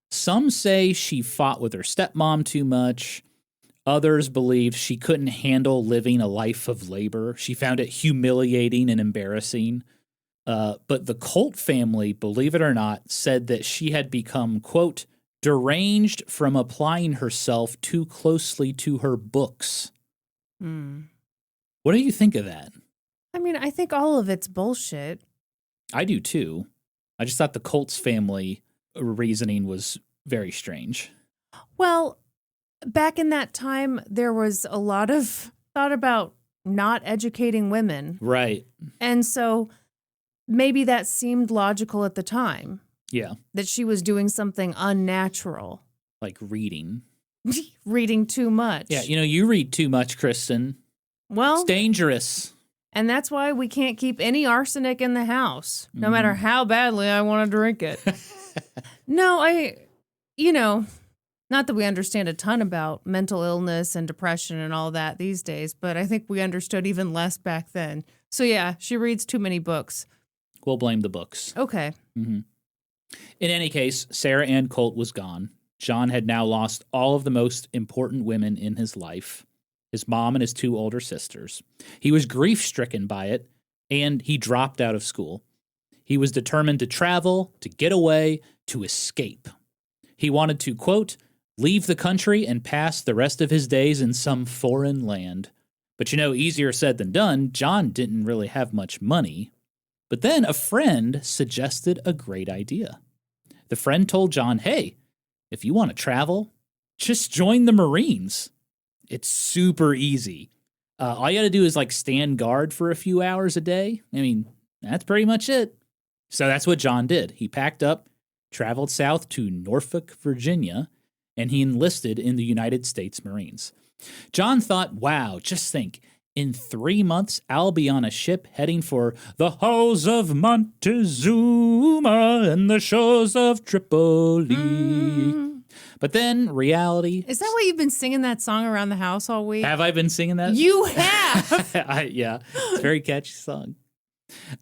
Some say she fought with her stepmom too much. Others believe she couldn't handle living a life of labor. She found it humiliating and embarrassing. But the Colt family, believe it or not, said that she had become, quote, deranged from applying herself too closely to her books. What do you think of that? I mean, I think all of it's bullshit. I do too. I just thought the Colts family reasoning was very strange. Well, back in that time, there was a lot of thought about not educating women. Right. And so maybe that seemed logical at the time. Yeah. That she was doing something unnatural. Like reading. Reading too much. Yeah, you read too much, Kristen. Well, it's dangerous. And that's why we can't keep any arsenic in the house, no matter how badly I want to drink it. No, not that we understand a ton about mental illness and depression and all that these days, but I think we understood even less back then. So yeah, she reads too many books. We'll blame the books. Okay. Mm-hmm. In any case, Sarah Ann Colt was gone. John had now lost all of the most important women in his life, his mom and his two older sisters. He was grief-stricken by it, and he dropped out of school. He was determined to travel, to get away, to escape. He wanted to, quote, leave the country and pass the rest of his days in some foreign land. But easier said than done. John didn't really have much money. But then a friend suggested a great idea. The friend told John, hey, if you want to travel, just join the Marines. It's super easy. All you got to do is like stand guard for a few hours a day. I mean, that's pretty much it. So that's what John did. He packed up, traveled south to Norfolk, Virginia, and he enlisted in the United States Marines. John thought, wow, just think, in 3 months, I'll be on a ship heading for the halls of Montezuma and the shores of Tripoli. But then reality... Is that why you've been singing that song around the house all week? Have I been singing that? You have! Yeah, it's a very catchy song.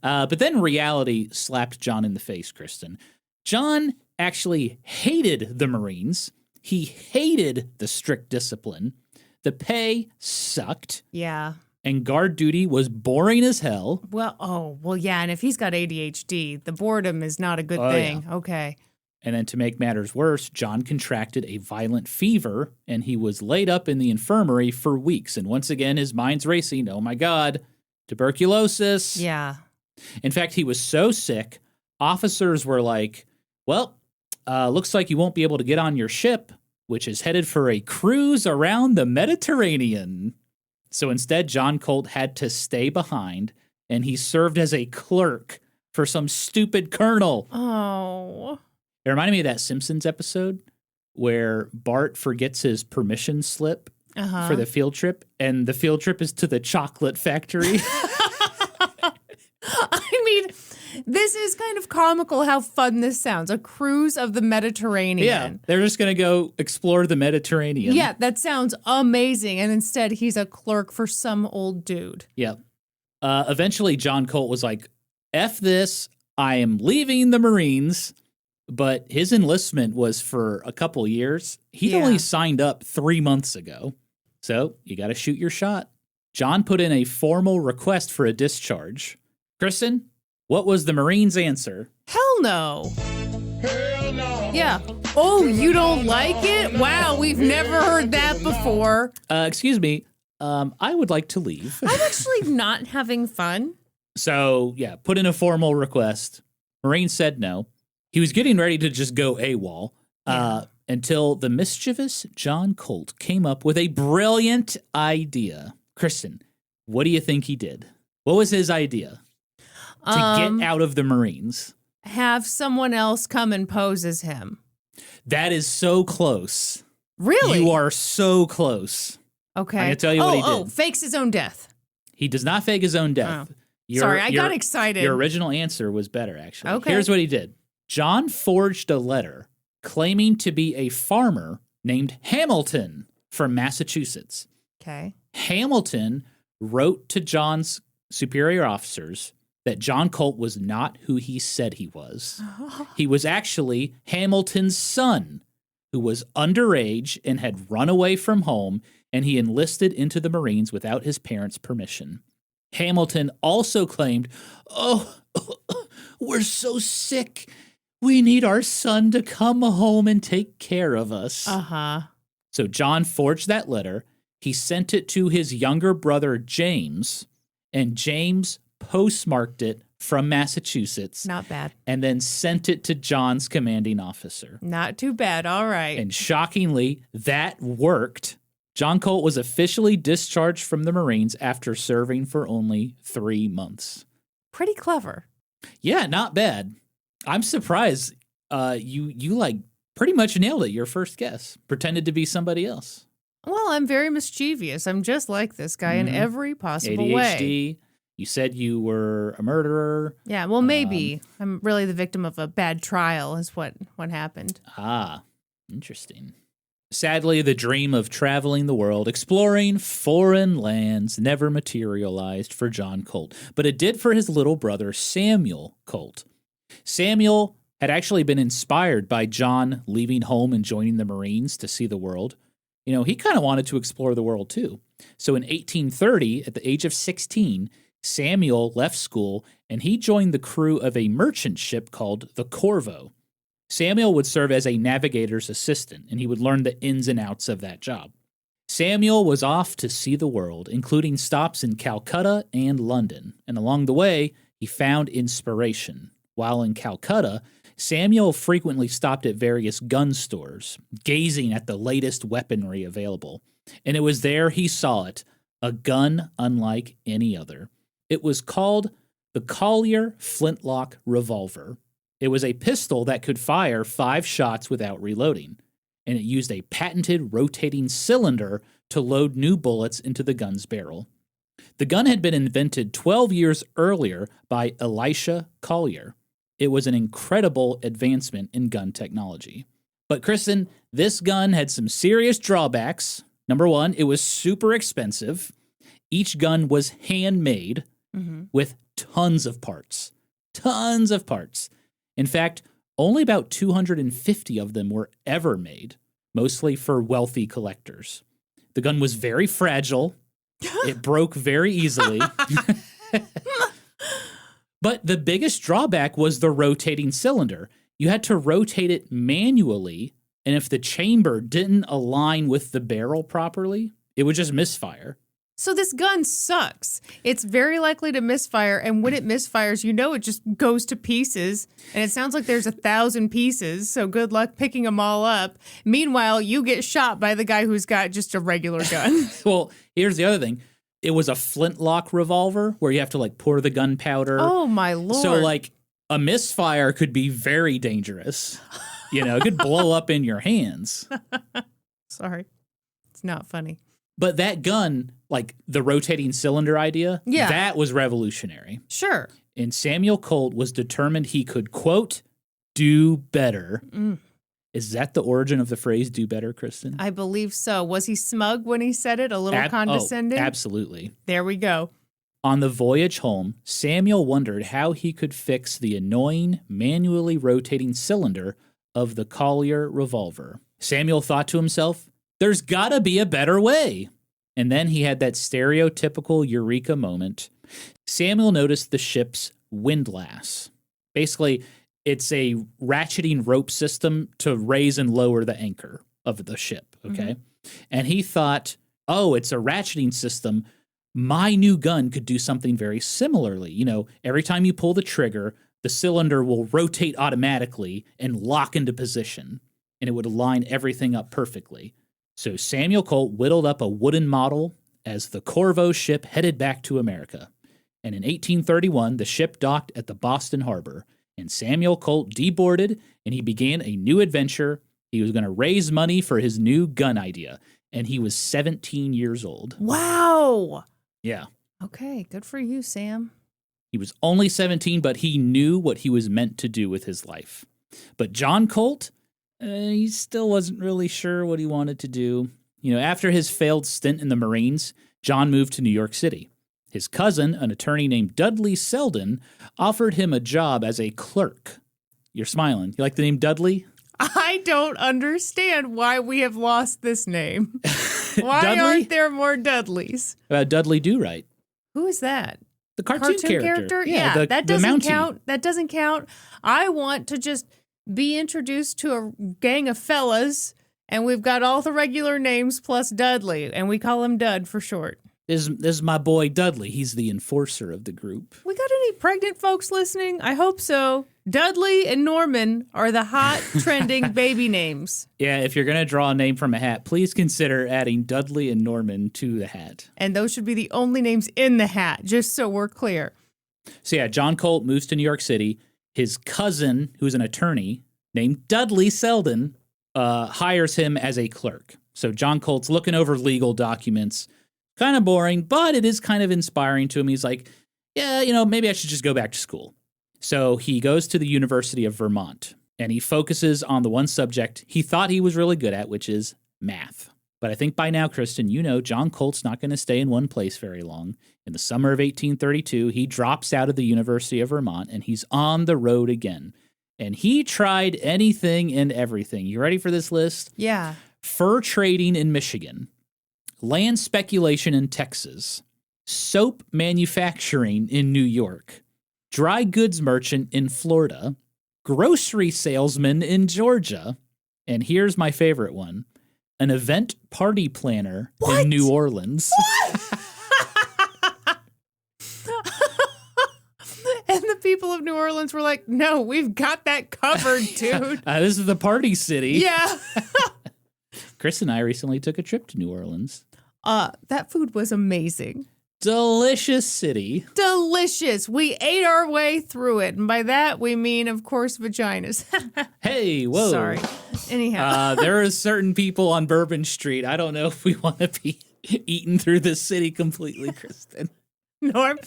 But then reality slapped John in the face, Kristen. John actually hated the Marines. He hated the strict discipline. The pay sucked. Yeah. And guard duty was boring as hell. Well, yeah, and if he's got ADHD, the boredom is not a good thing. Yeah. Okay. And then to make matters worse, John contracted a violent fever, and he was laid up in the infirmary for weeks. And once again, his mind's racing. Oh, my God. Tuberculosis. Yeah. In fact, he was so sick, officers were like, well, looks like you won't be able to get on your ship, which is headed for a cruise around the Mediterranean. So instead, John Colt had to stay behind, and he served as a clerk for some stupid colonel. Oh. It reminded me of that Simpsons episode where Bart forgets his permission slip for the field trip, and the field trip is to the chocolate factory. I mean, this is kind of comical how fun this sounds. A cruise of the Mediterranean. Yeah, they're just going to go explore the Mediterranean. Yeah, that sounds amazing. And instead, he's a clerk for some old dude. Yeah. Eventually, John Colt was like, F this, I am leaving the Marines. But his enlistment was for a couple years. He'd only signed up 3 months ago. So you got to shoot your shot. John put in a formal request for a discharge. Kristen, what was the Marines' answer? Hell no. Hell no. Yeah. Oh, you don't like it? Wow, we've never heard that before. Excuse me. I would like to leave. I'm actually not having fun. So, yeah, put in a formal request. Marines said no. He was getting ready to just go AWOL until the mischievous John Colt came up with a brilliant idea. Kristen, what do you think he did? What was his idea to get out of the Marines? Have someone else come and pose as him. That is so close. Really? You are so close. Okay. I'm going to tell you what he did. Oh, fakes his own death. He does not fake his own death. Oh. Sorry, I got excited. Your original answer was better, actually. Okay. Here's what he did. John forged a letter claiming to be a farmer named Hamilton from Massachusetts. Okay. Hamilton wrote to John's superior officers that John Colt was not who he said he was. He was actually Hamilton's son, who was underage and had run away from home, and he enlisted into the Marines without his parents' permission. Hamilton also claimed, "Oh, we're so sick. We need our son to come home and take care of us." Uh-huh. So John forged that letter. He sent it to his younger brother, James, and James postmarked it from Massachusetts. Not bad. And then sent it to John's commanding officer. Not too bad. All right. And shockingly, that worked. John Colt was officially discharged from the Marines after serving for only 3 months. Pretty clever. Yeah, not bad. I'm surprised you like pretty much nailed it. Your first guess. Pretended to be somebody else. Well, I'm very mischievous. I'm just like this guy in every possible way. ADHD. You said you were a murderer. Yeah, well, maybe. I'm really the victim of a bad trial is what happened. Ah, interesting. Sadly, the dream of traveling the world, exploring foreign lands, never materialized for John Colt, but it did for his little brother, Samuel Colt. Samuel had actually been inspired by John leaving home and joining the Marines to see the world. You know, he kind of wanted to explore the world too. So in 1830, at the age of 16, Samuel left school and he joined the crew of a merchant ship called the Corvo. Samuel would serve as a navigator's assistant, and he would learn the ins and outs of that job. Samuel was off to see the world, including stops in Calcutta and London, and along the way, he found inspiration. While in Calcutta, Samuel frequently stopped at various gun stores, gazing at the latest weaponry available. And it was there he saw it, a gun unlike any other. It was called the Collier Flintlock Revolver. It was a pistol that could fire 5 shots without reloading, and it used a patented rotating cylinder to load new bullets into the gun's barrel. The gun had been invented 12 years earlier by Elisha Collier. It was an incredible advancement in gun technology. But Kristen, this gun had some serious drawbacks. Number one, it was super expensive. Each gun was handmade with tons of parts. Tons of parts. In fact, only about 250 of them were ever made, mostly for wealthy collectors. The gun was very fragile. It broke very easily. But the biggest drawback was the rotating cylinder. You had to rotate it manually, and if the chamber didn't align with the barrel properly, it would just misfire. So this gun sucks. It's very likely to misfire, and when it misfires, you know it just goes to pieces, and it sounds like there's 1,000 pieces, so good luck picking them all up. Meanwhile, you get shot by the guy who's got just a regular gun. Well, here's the other thing. It was a flintlock revolver where you have to like pour the gunpowder. Oh, my Lord. So like a misfire could be very dangerous. You know, it could blow up in your hands. Sorry. It's not funny. But that gun, like the rotating cylinder idea, yeah, that was revolutionary. Sure. And Samuel Colt was determined he could, quote, do better. Is that the origin of the phrase do better, Kristen? I believe so. Was he smug when he said it? A little condescending? Oh, absolutely. There we go. On the voyage home, Samuel wondered how he could fix the annoying, manually rotating cylinder of the Collier Revolver. Samuel thought to himself, there's gotta be a better way. And then he had that stereotypical eureka moment. Samuel noticed the ship's windlass. Basically, it's a ratcheting rope system to raise and lower the anchor of the ship, okay? And he thought, oh, it's a ratcheting system. My new gun could do something very similarly. You know, every time you pull the trigger, the cylinder will rotate automatically and lock into position, and it would line everything up perfectly. So Samuel Colt whittled up a wooden model as the Corvo ship headed back to America. And in 1831, the ship docked at the Boston harbor, and Samuel Colt deboarded, and he began a new adventure. He was going to raise money for his new gun idea, and he was 17 years old. Wow. Yeah. Okay, good for you, Sam. He was only 17, but he knew what he was meant to do with his life. But John Colt, he still wasn't really sure what he wanted to do. You know, after his failed stint in the Marines, John moved to New York City. His cousin, an attorney named Dudley Selden, offered him a job as a clerk. You're smiling. You like the name Dudley? I don't understand why we have lost this name. Why Dudley? aren't there more Dudleys? Dudley Do-Right. Who is that? The cartoon character? Yeah, that doesn't Mountie. count. That doesn't count. I want to just be introduced to a gang of fellas, and we've got all the regular names plus Dudley, and we call him Dud for short. This is my boy Dudley. He's the enforcer of the group. We got any pregnant folks listening? I hope so. Dudley and Norman are the hot, trending baby names. Yeah, if you're going to draw a name from a hat, please consider adding Dudley and Norman to the hat. And those should be the only names in the hat, just so we're clear. So yeah, John Colt moves to New York City. His cousin, who's an attorney named Dudley Selden, hires him as a clerk. So John Colt's looking over legal documents. Kind of boring, but it is kind of inspiring to him. He's like, yeah, you know, maybe I should just go back to school. So he goes to the University of Vermont, and he focuses on the one subject he thought he was really good at, which is math. But I think by now, Kristen, you know John Colt's not going to stay in one place very long. In the summer of 1832, he drops out of the University of Vermont, and he's on the road again. And he tried anything and everything. You ready for this list? Yeah. Fur trading in Michigan. Land speculation in Texas, soap manufacturing in New York, dry goods merchant in Florida, grocery salesman in Georgia, and here's my favorite one, an event party planner in New Orleans. And the people of New Orleans were like, no, we've got that covered, dude. This is the party city. Yeah. Chris and I recently took a trip to New Orleans. That food was amazing. Delicious city. Delicious. We ate our way through it. And by that, we mean, of course, vaginas. Hey, whoa. Sorry. Anyhow. There are certain people on Bourbon Street. I don't know if we want to be eaten through the city completely, Kristen. Norm,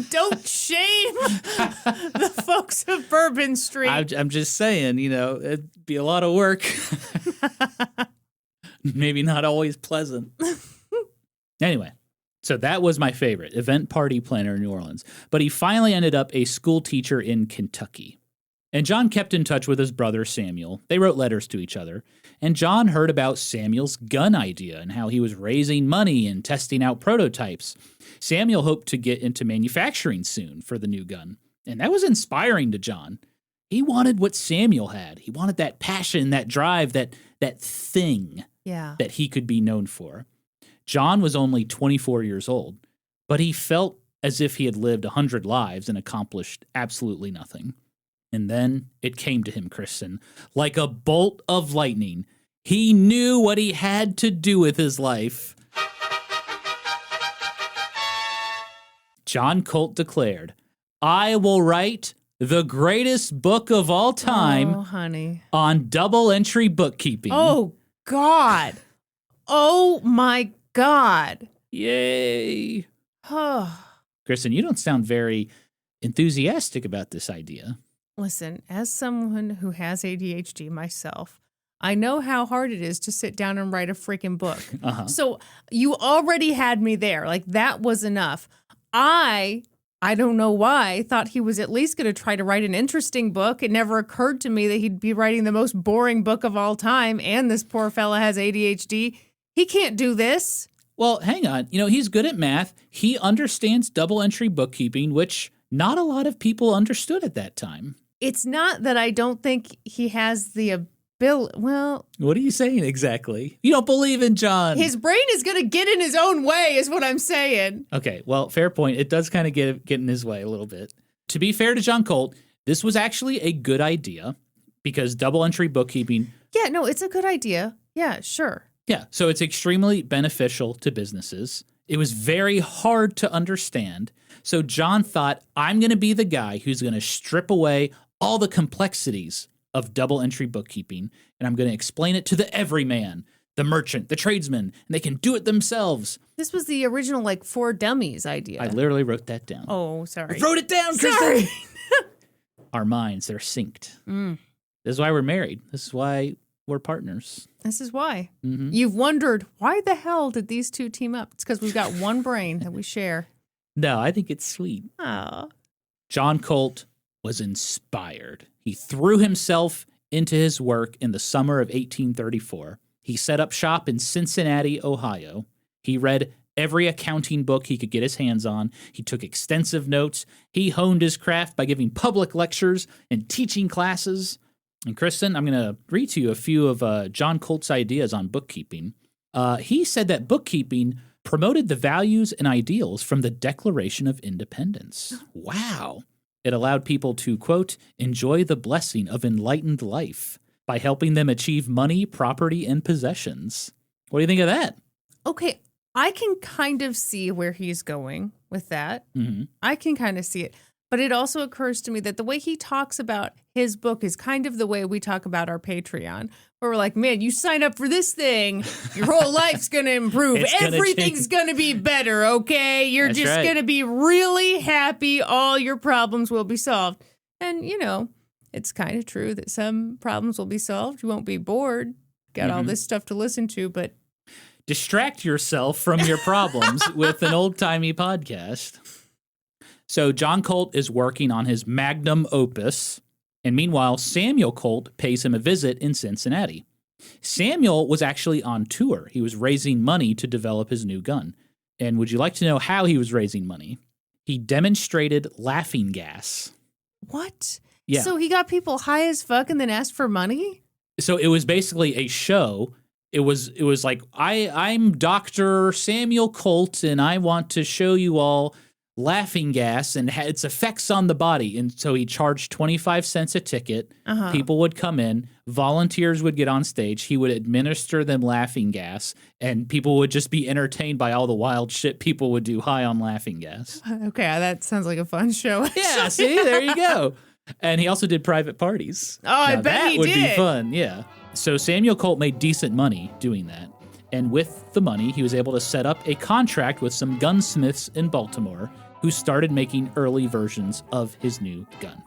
don't shame the folks of Bourbon Street. I'm just saying, it'd be a lot of work. Maybe not always pleasant. Anyway, so that was my favorite, event party planner in New Orleans. But he finally ended up a school teacher in Kentucky. And John kept in touch with his brother Samuel. They wrote letters to each other. And John heard about Samuel's gun idea and how he was raising money and testing out prototypes. Samuel hoped to get into manufacturing soon for the new gun. And that was inspiring to John. He wanted what Samuel had. He wanted that passion, that drive, that thing that he could be known for. John was only 24 years old, but he felt as if he had lived 100 lives and accomplished absolutely nothing. And then it came to him, Kristen, like a bolt of lightning. He knew what he had to do with his life. John Colt declared, "I will write the greatest book of all time on double-entry bookkeeping." Oh, God. Oh, my God. Yay. Kristen, you don't sound very enthusiastic about this idea. Listen, as someone who has ADHD myself, I know how hard it is to sit down and write a freaking book. So you already had me there. Like, that was enough. I don't know why, thought he was at least going to try to write an interesting book. It never occurred to me that he'd be writing the most boring book of all time, and this poor fella has ADHD. He can't do this. Well, hang on. He's good at math. He understands double-entry bookkeeping, which not a lot of people understood at that time. It's not that I don't think he has the ability. Well, what are you saying exactly? You don't believe in John. His brain is going to get in his own way is what I'm saying. Okay, well, fair point. It does kind of get in his way a little bit. To be fair to John Colt, this was actually a good idea because double-entry bookkeeping... Yeah, no, it's a good idea. Yeah, sure. Yeah, so it's extremely beneficial to businesses. It was very hard to understand. So John thought, I'm going to be the guy who's going to strip away all the complexities of double-entry bookkeeping, and I'm going to explain it to the everyman, the merchant, the tradesman, and they can do it themselves. This was the original, for dummies idea. I literally wrote that down. Oh, sorry. I wrote it down, Kristen! Our minds, they're synced. This is why we're married. This is why we're partners. This is why. You've wondered, why the hell did these two team up? It's because we've got one brain that we share. No, I think it's sweet. Oh. John Colt was inspired. He threw himself into his work in the summer of 1834. He set up shop in Cincinnati, Ohio. He read every accounting book he could get his hands on. He took extensive notes. He honed his craft by giving public lectures and teaching classes. And Kristen, I'm going to read to you a few of John Colt's ideas on bookkeeping. He said that bookkeeping promoted the values and ideals from the Declaration of Independence. Wow. It allowed people to, quote, enjoy the blessing of enlightened life by helping them achieve money, property, and possessions. What do you think of that? Okay, I can kind of see where he's going with that. I can kind of see it. But it also occurs to me that the way he talks about his book is kind of the way we talk about our Patreon, where we're like, man, you sign up for this thing, your whole life's going to improve. Everything's going to be better, okay? You're That's just right. going to be really happy. All your problems will be solved. And, it's kind of true that some problems will be solved. You won't be bored. Got all this stuff to listen to, but... Distract yourself from your problems with an old-timey podcast. So John Colt is working on his magnum opus, and meanwhile, Samuel Colt pays him a visit in Cincinnati. Samuel was actually on tour. He was raising money to develop his new gun. And would you like to know how he was raising money? He demonstrated laughing gas. What? Yeah. So he got people high as fuck and then asked for money? So it was basically a show. It was like, I'm Dr. Samuel Colt, and I want to show you all laughing gas and had its effects on the body. And so he charged 25 cents a ticket. People would come in. Volunteers would get on stage. He would administer them laughing gas, and people would just be entertained by all the wild shit people would do high on laughing gas. Okay, that sounds like a fun show. Yeah, see, there you go. And he also did private parties. Oh, I bet that he would did. be fun, yeah. So Samuel Colt made decent money doing that. And with the money, he was able to set up a contract with some gunsmiths in Baltimore who started making early versions of his new gun.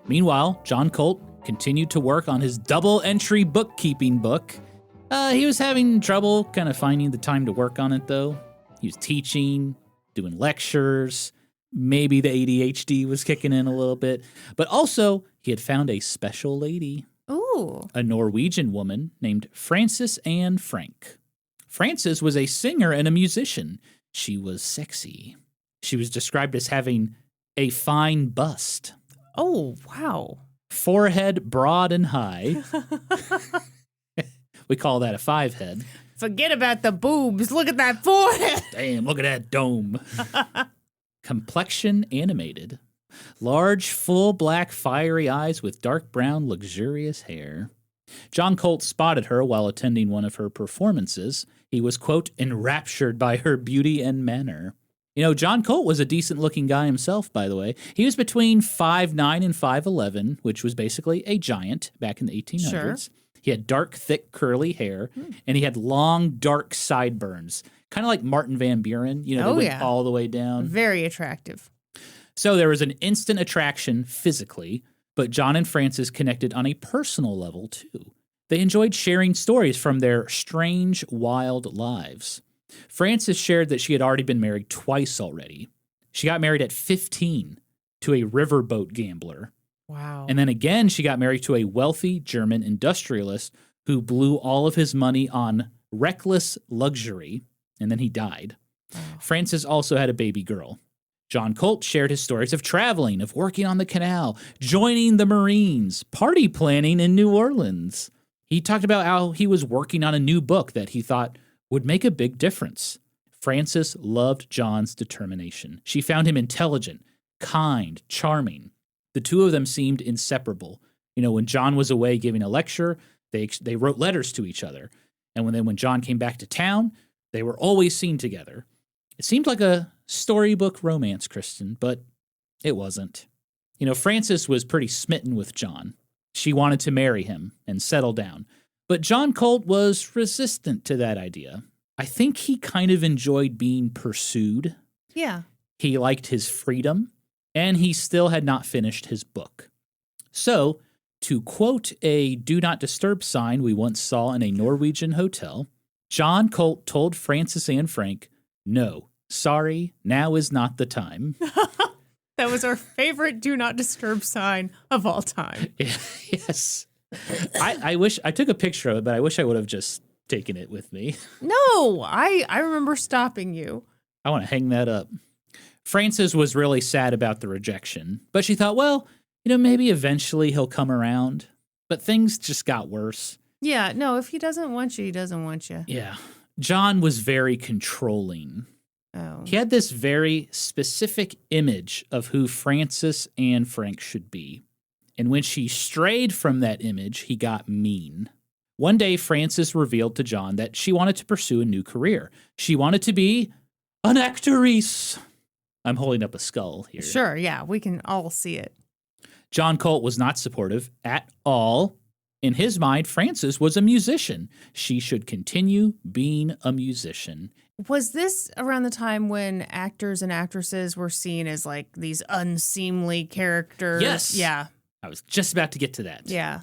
Meanwhile, John Colt continued to work on his double-entry bookkeeping book. He was having trouble kind of finding the time to work on it, though. He was teaching, doing lectures. Maybe the ADHD was kicking in a little bit. But also, he had found a special lady. Ooh. A Norwegian woman named Frances Anne Frank. Frances was a singer and a musician. She was sexy. She was described as having a fine bust. Oh, wow. Forehead broad and high. We call that a 5-head. Forget about the boobs. Look at that forehead. Damn, look at that dome. Complexion animated. Large, full black, fiery eyes with dark brown, luxurious hair. John Colt spotted her while attending one of her performances. He was, quote, enraptured by her beauty and manner. You know, John Colt was a decent-looking guy himself, by the way. He was between 5'9" and 5'11", which was basically a giant back in the 1800s. Sure. He had dark, thick, curly hair, and he had long, dark sideburns, kind of like Martin Van Buren. You know, they went all the way down. Very attractive. So there was an instant attraction physically, but John and Frances connected on a personal level, too. They enjoyed sharing stories from their strange, wild lives. Frances shared that she had already been married twice already. She got married at 15 to a riverboat gambler. Wow. And then again, she got married to a wealthy German industrialist who blew all of his money on reckless luxury, and then he died. Wow. Frances also had a baby girl. John Colt shared his stories of traveling, of working on the canal, joining the Marines, party planning in New Orleans. He talked about how he was working on a new book that he thought would make a big difference. Frances loved John's determination. She found him intelligent, kind, charming. The two of them seemed inseparable. You know, when John was away giving a lecture, they wrote letters to each other. And when John came back to town, they were always seen together. It seemed like a storybook romance, Kristen, but it wasn't. You know, Frances was pretty smitten with John. She wanted to marry him and settle down. But John Colt was resistant to that idea. I think he kind of enjoyed being pursued. Yeah. He liked his freedom, and he still had not finished his book. So, to quote a do not disturb sign we once saw in a Norwegian hotel, John Colt told Frances Anne Frank, "No, sorry, now is not the time." That was our favorite do not disturb sign of all time. Yes. I wish I took a picture of it, but I wish I would have just taken it with me. No, I remember stopping you. I want to hang that up. Frances was really sad about the rejection, but she thought, well, you know, maybe eventually he'll come around. But things just got worse. Yeah, no, if he doesn't want you, he doesn't want you. Yeah. John was very controlling. Oh. He had this very specific image of who Frances Anne Frank should be. And when she strayed from that image, he got mean. One day, Frances revealed to John that she wanted to pursue a new career. She wanted to be an actress. I'm holding up a skull here. Sure, yeah, we can all see it. John Colt was not supportive at all. In his mind, Frances was a musician. She should continue being a musician. Was this around the time when actors and actresses were seen as like these unseemly characters? Yes. Yeah. I was just about to get to that. Yeah.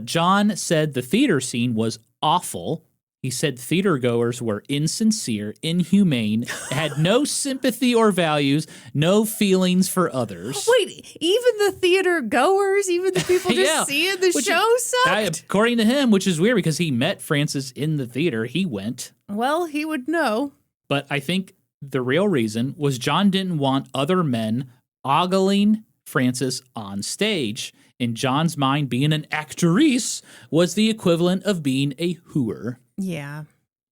John said the theater scene was awful. He said theater goers were insincere, inhumane, had no sympathy or values, no feelings for others. Wait, even the theater goers, even the people just seeing the show sucked? According to him, which is weird because he met Frances in the theater. He went. Well, he would know. But I think the real reason was John didn't want other men ogling Frances on stage. In John's mind, being an actress was the equivalent of being a hooer. Yeah.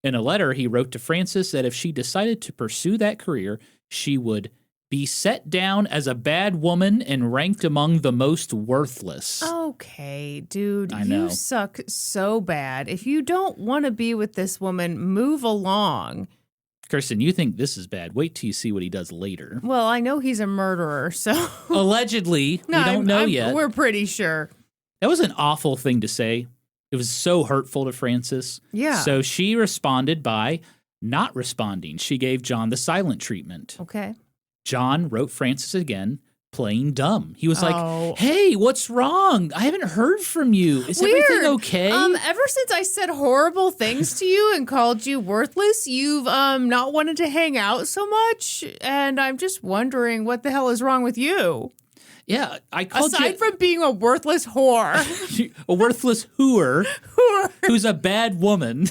In a letter, he wrote to Frances that if she decided to pursue that career, she would be set down as a bad woman and ranked among the most worthless. Okay, dude, I know. you suck so bad. If you don't want to be with this woman, move along. Kirsten, you think this is bad. Wait till you see what he does later. Well, I know he's a murderer, so... Allegedly. We don't know yet. We're pretty sure. That was an awful thing to say. It was so hurtful to Frances. Yeah. So she responded by not responding. She gave John the silent treatment. Okay. John wrote Frances again, playing dumb. He was Oh. like, hey, what's wrong? I haven't heard from you. Is everything okay? Ever since I said horrible things to you and called you worthless, you've not wanted to hang out so much, and I'm just wondering what the hell is wrong with you. Yeah, I called Aside from being a worthless whore. a worthless hooer who's a bad woman.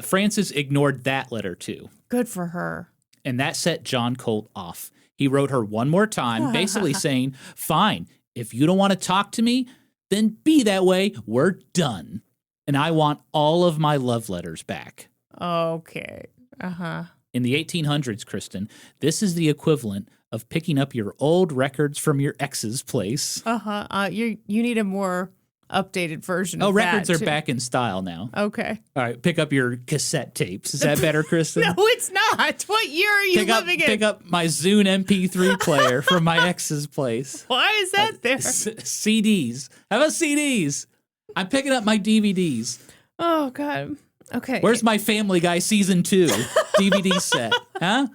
Frances ignored that letter too. Good for her. And that set John Colt off. He wrote her one more time, basically saying, fine, if you don't want to talk to me, then be that way. We're done. And I want all of my love letters back. Okay. Uh-huh. In the 1800s, Kristen, this is the equivalent of picking up your old records from your ex's place. Uh-huh. You need a more updated version of records that, are too. back in style now. Okay. All right, pick up your cassette tapes. Is that better, Kristen? No, it's not. What year are you living in? Pick up my Zune MP3 player from my ex's place. Why is that there? CDs. How about CDs? I'm picking up my DVDs. Oh, God. Okay. Where's my Family Guy Season 2 DVD set? Huh?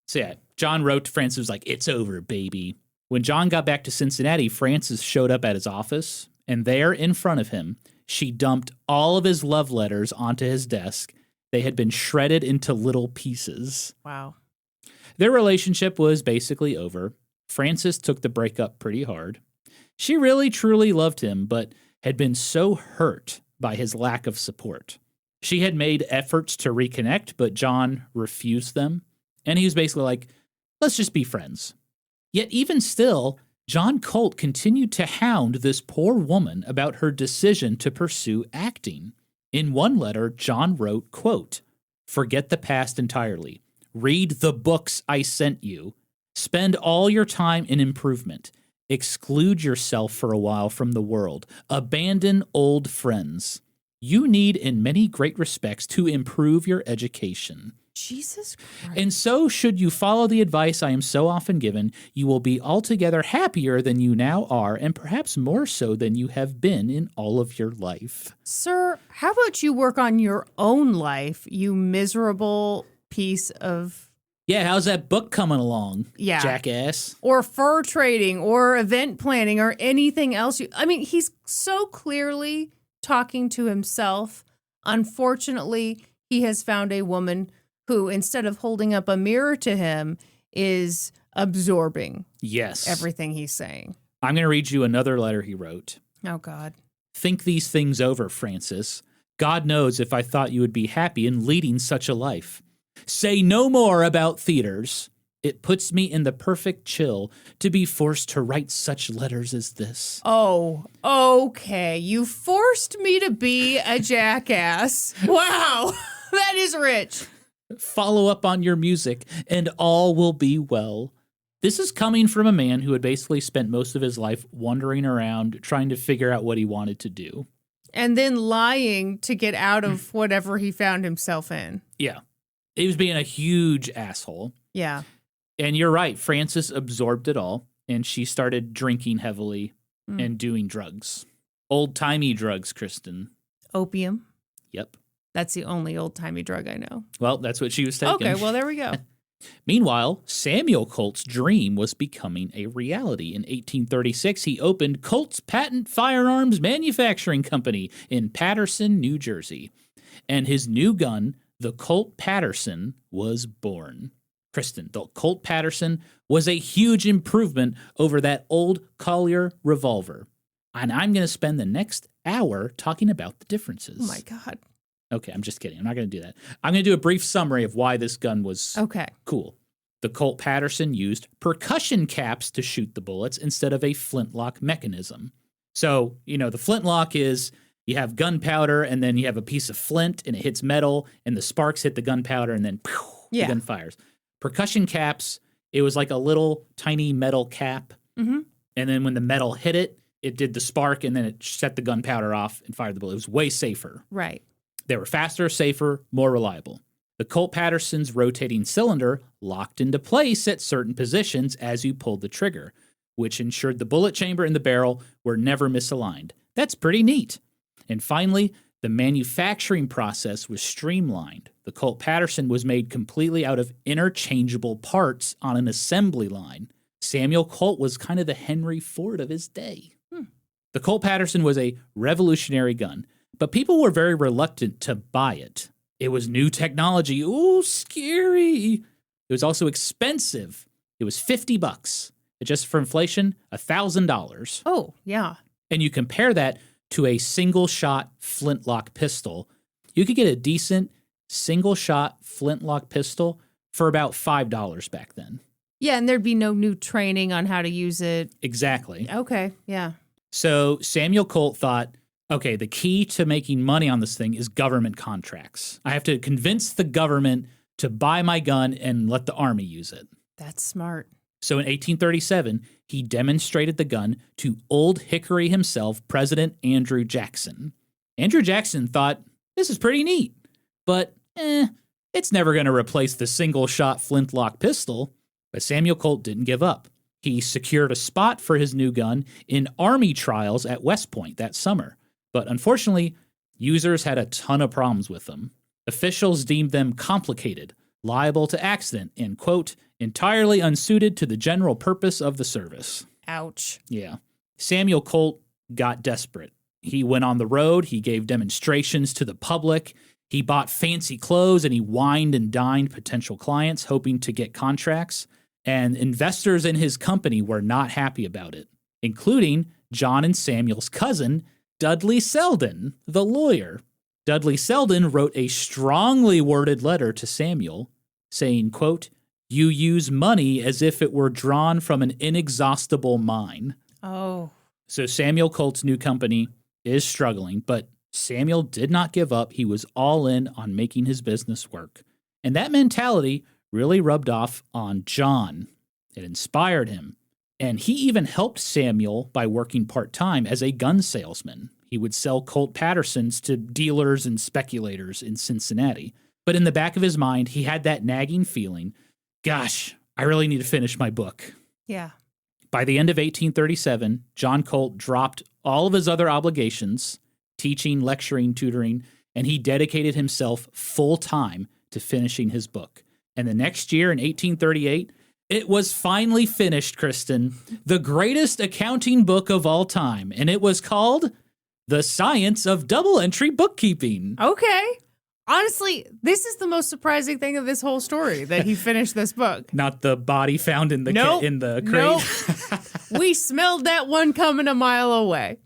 So yeah, John wrote to Frances, was like, it's over, baby. When John got back to Cincinnati, Frances showed up at his office, and there in front of him, she dumped all of his love letters onto his desk. They had been shredded into little pieces. Wow. Their relationship was basically over. Frances took the breakup pretty hard. She really, truly loved him, but had been so hurt by his lack of support. She had made efforts to reconnect, but John refused them. And he was basically like, let's just be friends. Yet even still, John Colt continued to hound this poor woman about her decision to pursue acting. In one letter, John wrote, quote, forget the past entirely. Read the books I sent you. Spend all your time in improvement. Exclude yourself for a while from the world. Abandon old friends. You need, in many great respects, to improve your education. Jesus Christ. And so, should you follow the advice I am so often given, you will be altogether happier than you now are, and perhaps more so than you have been in all of your life. Sir, how about you work on your own life, you miserable piece of... Yeah, how's that book coming along, Yeah. jackass? Or fur trading, or event planning, or anything else. I mean, he's so clearly talking to himself. Unfortunately, he has found a woman who, instead of holding up a mirror to him, is absorbing Yes. everything he's saying. I'm going to read you another letter he wrote. Oh, God. Think these things over, Frances. God knows if I thought you would be happy in leading such a life. Say no more about theaters. It puts me in the perfect chill to be forced to write such letters as this. Oh, okay. You forced me to be a jackass. Wow. That is rich. Follow up on your music, and all will be well. This is coming from a man who had basically spent most of his life wandering around trying to figure out what he wanted to do. And then lying to get out of whatever he found himself in. Yeah. He was being a huge asshole. Yeah. And you're right. Frances absorbed it all, and she started drinking heavily and doing drugs. Old-timey drugs, Kristen. Opium. Yep. That's the only old-timey drug I know. Well, that's what she was taking. Okay, well, there we go. Meanwhile, Samuel Colt's dream was becoming a reality. In 1836, he opened Colt's Patent Firearms Manufacturing Company in Paterson, New Jersey. And his new gun, the Colt Patterson, was born. Kristen, the Colt Patterson was a huge improvement over that old Collier revolver. And I'm going to spend the next hour talking about the differences. Oh, my God. Okay, I'm just kidding. I'm not going to do that. I'm going to do a brief summary of why this gun was Okay. cool. The Colt Patterson used percussion caps to shoot the bullets instead of a flintlock mechanism. So, the flintlock is, You have gunpowder, and then you have a piece of flint, and it hits metal, and the sparks hit the gunpowder, and then pew, the gun fires. Percussion caps, it was like a little tiny metal cap, and then when the metal hit it, it did the spark, and then it set the gunpowder off and fired the bullet. It was way safer. Right. They were faster, safer, more reliable. The Colt Patterson's rotating cylinder locked into place at certain positions as you pulled the trigger, which ensured the bullet chamber and the barrel were never misaligned. That's pretty neat. And finally, the manufacturing process was streamlined. The Colt Patterson was made completely out of interchangeable parts on an assembly line. Samuel Colt was kind of the Henry Ford of his day. The Colt Patterson was a revolutionary gun, but people were very reluctant to buy it. It was new technology. Ooh, scary. It was also expensive. It was $50. Just for inflation, $1,000. Oh, yeah. And you compare that to a single-shot flintlock pistol. You could get a decent single-shot flintlock pistol for about $5 back then. Yeah, and there'd be no new training on how to use it. Exactly. Okay, yeah. So Samuel Colt thought, okay, the key to making money on this thing is government contracts. I have to convince the government to buy my gun and let the army use it. That's smart. So in 1837, he demonstrated the gun to Old Hickory himself, President Andrew Jackson. Andrew Jackson thought, this is pretty neat, but it's never going to replace the single-shot flintlock pistol. But Samuel Colt didn't give up. He secured a spot for his new gun in Army trials at West Point that summer. But unfortunately, users had a ton of problems with them. Officials deemed them complicated, liable to accident, and, quote, entirely unsuited to the general purpose of the service. Ouch. Yeah. Samuel Colt got desperate. He went on the road, he gave demonstrations to the public, he bought fancy clothes, and he wined and dined potential clients, hoping to get contracts. And investors in his company were not happy about it, including John and Samuel's cousin, Dudley Selden, the lawyer. Dudley Selden wrote a strongly worded letter to Samuel saying, quote, you use money as if it were drawn from an inexhaustible mine. Oh. So Samuel Colt's new company is struggling, but Samuel did not give up. He was all in on making his business work. And that mentality really rubbed off on John. It inspired him. And he even helped Samuel by working part-time as a gun salesman. He would sell Colt Pattersons to dealers and speculators in Cincinnati. But in the back of his mind, he had that nagging feeling, gosh, I really need to finish my book. Yeah. By the end of 1837, John Colt dropped all of his other obligations, teaching, lecturing, tutoring, and he dedicated himself full-time to finishing his book. And the next year, in 1838, it was finally finished, Kristen, the greatest accounting book of all time, and it was called The Science of Double-Entry Bookkeeping. Okay. Honestly, this is the most surprising thing of this whole story, that he finished this book. Not the body found in the crate. Nope. We smelled that one coming a mile away.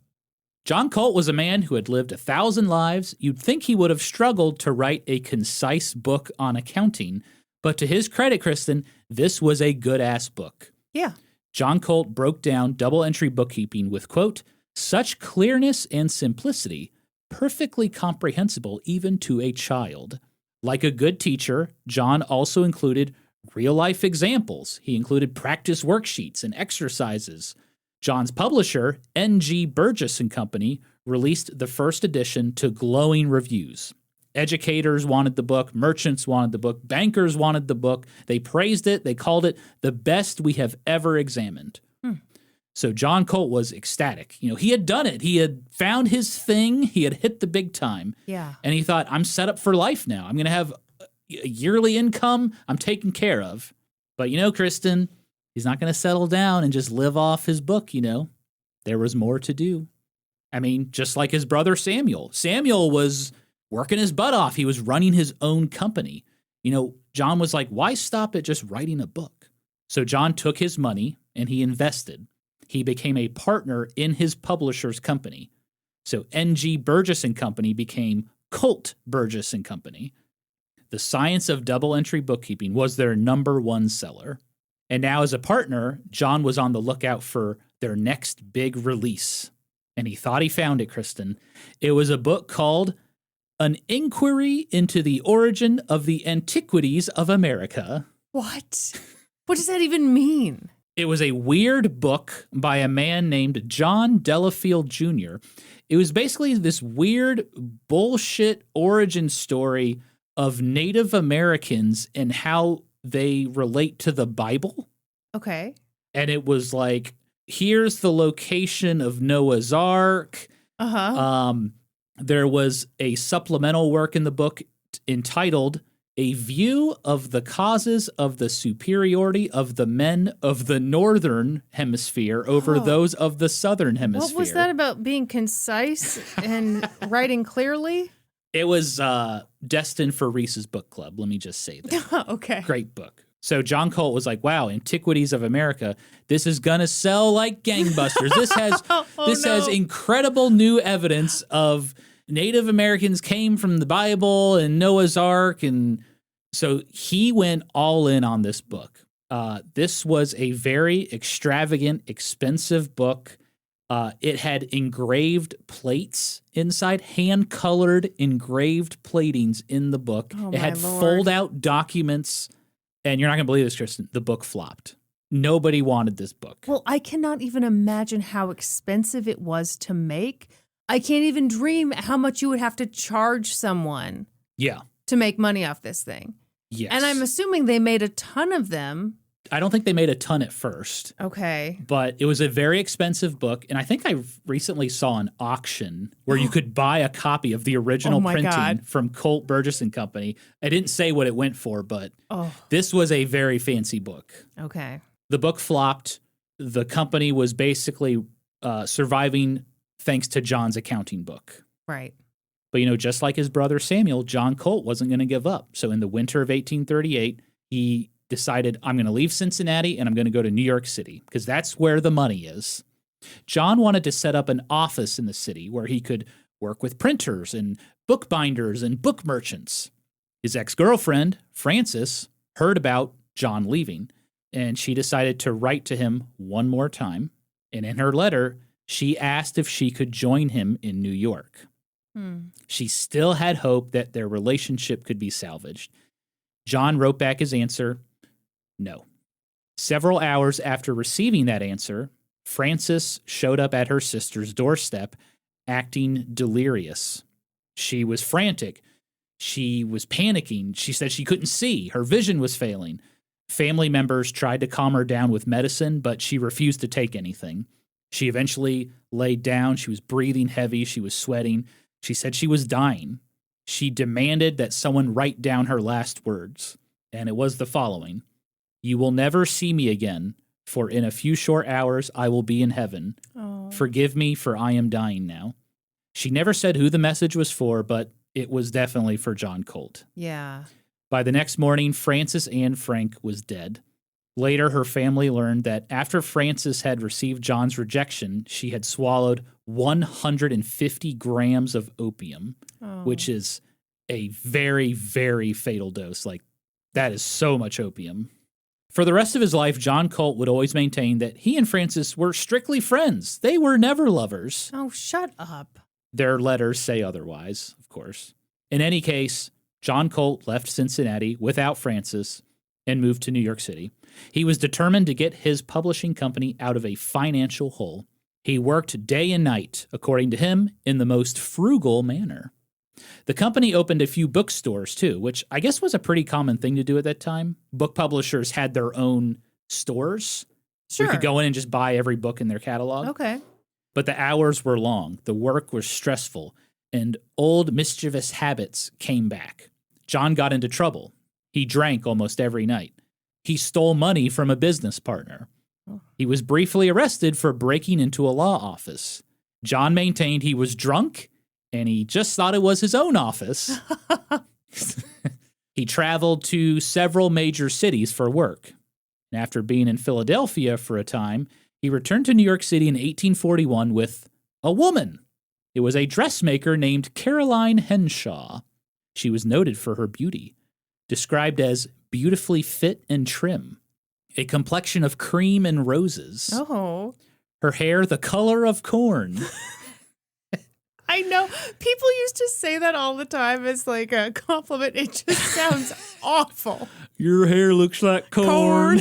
John Colt was a man who had lived 1,000 lives. You'd think he would have struggled to write a concise book on accounting, but to his credit, Kristen, this was a good-ass book. Yeah. John Colt broke down double-entry bookkeeping with, quote, such clearness and simplicity, perfectly comprehensible even to a child. Like a good teacher, John also included real-life examples. He included practice worksheets and exercises. John's publisher, N.G. Burgess & Company, released the first edition to glowing reviews. Educators wanted the book, merchants wanted the book, bankers wanted the book. They praised it. They called it the best we have ever examined. So John Colt was ecstatic. You know, he had done it. He had found his thing. He had hit the big time. Yeah. And he thought, I'm set up for life now. I'm going to have a yearly income I'm taken care of. But, you know, Kristen, he's not going to settle down and just live off his book, you know. There was more to do. I mean, just like his brother Samuel. Samuel was working his butt off. He was running his own company. You know, John was like, why stop at just writing a book? So John took his money and he invested. He became a partner in his publisher's company. So N.G. Burgess & Company became Colt Burgess & Company. The Science of Double-Entry Bookkeeping was their #1 seller. And now as a partner, John was on the lookout for their next big release. And he thought he found it, Kristen. It was a book called An Inquiry into the Origin of the Antiquities of America. What? What does that even mean? It was a weird book by a man named John Delafield Jr. It was basically this weird bullshit origin story of Native Americans and how they relate to the Bible. Okay. And it was like, here's the location of Noah's Ark. There was a supplemental work in the book entitled A View of the Causes of the Superiority of the Men of the Northern Hemisphere over those of the Southern Hemisphere. What was that about being concise and writing clearly? It was destined for Reese's Book Club, let me just say that. Okay. Great book. So John Colt was like, wow, Antiquities of America, this is going to sell like gangbusters. This has incredible new evidence of Native Americans came from the Bible and Noah's Ark. And so he went all in on this book. This was a very extravagant, expensive book. It had engraved plates inside, hand-colored engraved platings in the book. It had fold-out documents. And you're not going to believe this, Kristen. The book flopped. Nobody wanted this book. Well, I cannot even imagine how expensive it was to make. I can't even dream how much you would have to charge someone to make money off this thing. Yes. And I'm assuming they made a ton of them. I don't think they made a ton at first. Okay. But it was a very expensive book. And I think I recently saw an auction where you could buy a copy of the original printing from Colt Burgess and Company. I didn't say what it went for, but this was a very fancy book. Okay. The book flopped. The company was basically surviving thanks to John's accounting book. Right. But, just like his brother Samuel, John Colt wasn't going to give up. So in the winter of 1838, he decided, I'm going to leave Cincinnati and I'm going to go to New York City because that's where the money is. John wanted to set up an office in the city where he could work with printers and bookbinders and book merchants. His ex-girlfriend, Frances, heard about John leaving, and she decided to write to him one more time. And in her letter, she asked if she could join him in New York. She still had hope that their relationship could be salvaged. John wrote back his answer, no. Several hours after receiving that answer, Frances showed up at her sister's doorstep, acting delirious. She was frantic. She was panicking. She said she couldn't see. Her vision was failing. Family members tried to calm her down with medicine, but she refused to take anything. She eventually laid down. She was breathing heavy. She was sweating. She said she was dying. She demanded that someone write down her last words, and it was the following. You will never see me again, for in a few short hours I will be in heaven. Forgive me, for I am dying now. She never said who the message was for, but it was definitely for John Colt. Yeah. By the next morning, Frances Anne Frank was dead. Later, her family learned that after Frances had received John's rejection, she had swallowed 150 grams of opium, which is a very, very fatal dose. Like, that is so much opium. For the rest of his life, John Colt would always maintain that he and Frances were strictly friends. They were never lovers. Oh, shut up. Their letters say otherwise, of course. In any case, John Colt left Cincinnati without Frances and moved to New York City. He was determined to get his publishing company out of a financial hole. He worked day and night, according to him, in the most frugal manner. The company opened a few bookstores, too, which I guess was a pretty common thing to do at that time. Book publishers had their own stores. Sure. You could go in and just buy every book in their catalog. Okay. But the hours were long, the work was stressful, and old mischievous habits came back. John got into trouble. He drank almost every night. He stole money from a business partner. He was briefly arrested for breaking into a law office. John maintained he was drunk, and he just thought it was his own office. He traveled to several major cities for work. And after being in Philadelphia for a time, he returned to New York City in 1841 with a woman. It was a dressmaker named Caroline Henshaw. She was noted for her beauty, described as beautifully fit and trim, a complexion of cream and roses. Oh. Her hair the color of corn, I know. People used to say that all the time as like a compliment. It just sounds awful. Your hair looks like corn.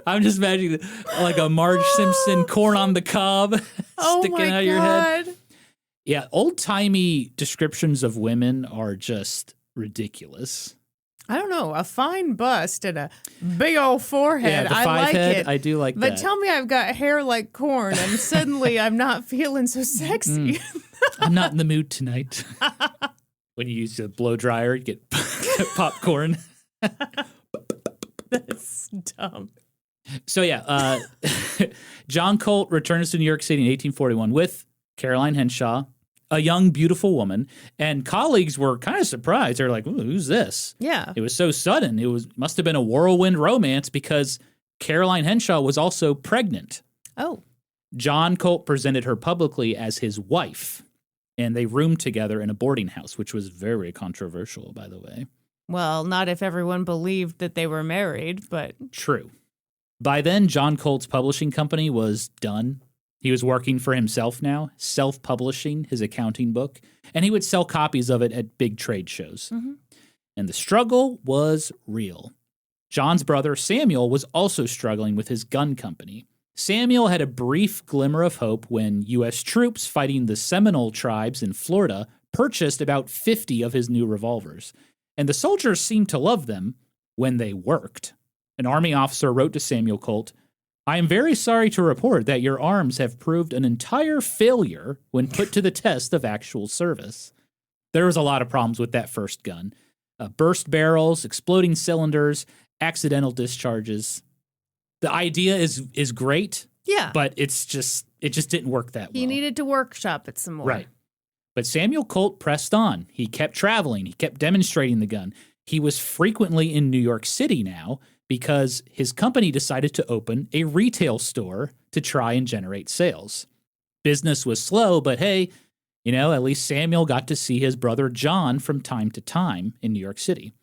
I'm just imagining like a Marge Simpson corn on the cob sticking out of your head. Yeah, old-timey descriptions of women are just ridiculous. I don't know. A fine bust and a big old forehead. Yeah, the I five like head, it. I do like but that. tell me I've got hair like corn and suddenly I'm not feeling so sexy. I'm not in the mood tonight. When you use a blow dryer, you get popcorn. That's dumb. So yeah, John Colt returns to New York City in 1841 with Caroline Henshaw, a young, beautiful woman, and colleagues were kind of surprised. They're like, "Ooh, who's this?" Yeah. It was so sudden. Must have been a whirlwind romance because Caroline Henshaw was also pregnant. Oh. John Colt presented her publicly as his wife, and they roomed together in a boarding house, which was very controversial, by the way. Well, not if everyone believed that they were married, but... True. By then, John Colt's publishing company was done. He was working for himself now, self-publishing his accounting book, and he would sell copies of it at big trade shows. Mm-hmm. And the struggle was real. John's brother, Samuel, was also struggling with his gun company. Samuel had a brief glimmer of hope when U.S. troops fighting the Seminole tribes in Florida purchased about 50 of his new revolvers. And the soldiers seemed to love them when they worked. An Army officer wrote to Samuel Colt, "I am very sorry to report that your arms have proved an entire failure when put to the test of actual service." There was a lot of problems with that first gun. Burst barrels, exploding cylinders, accidental discharges. The idea is great, Yeah. but it just didn't work that well. He needed to workshop it some more. Right. But Samuel Colt pressed on. He kept traveling. He kept demonstrating the gun. He was frequently in New York City now because his company decided to open a retail store to try and generate sales. Business was slow, but hey, at least Samuel got to see his brother John from time to time in New York City.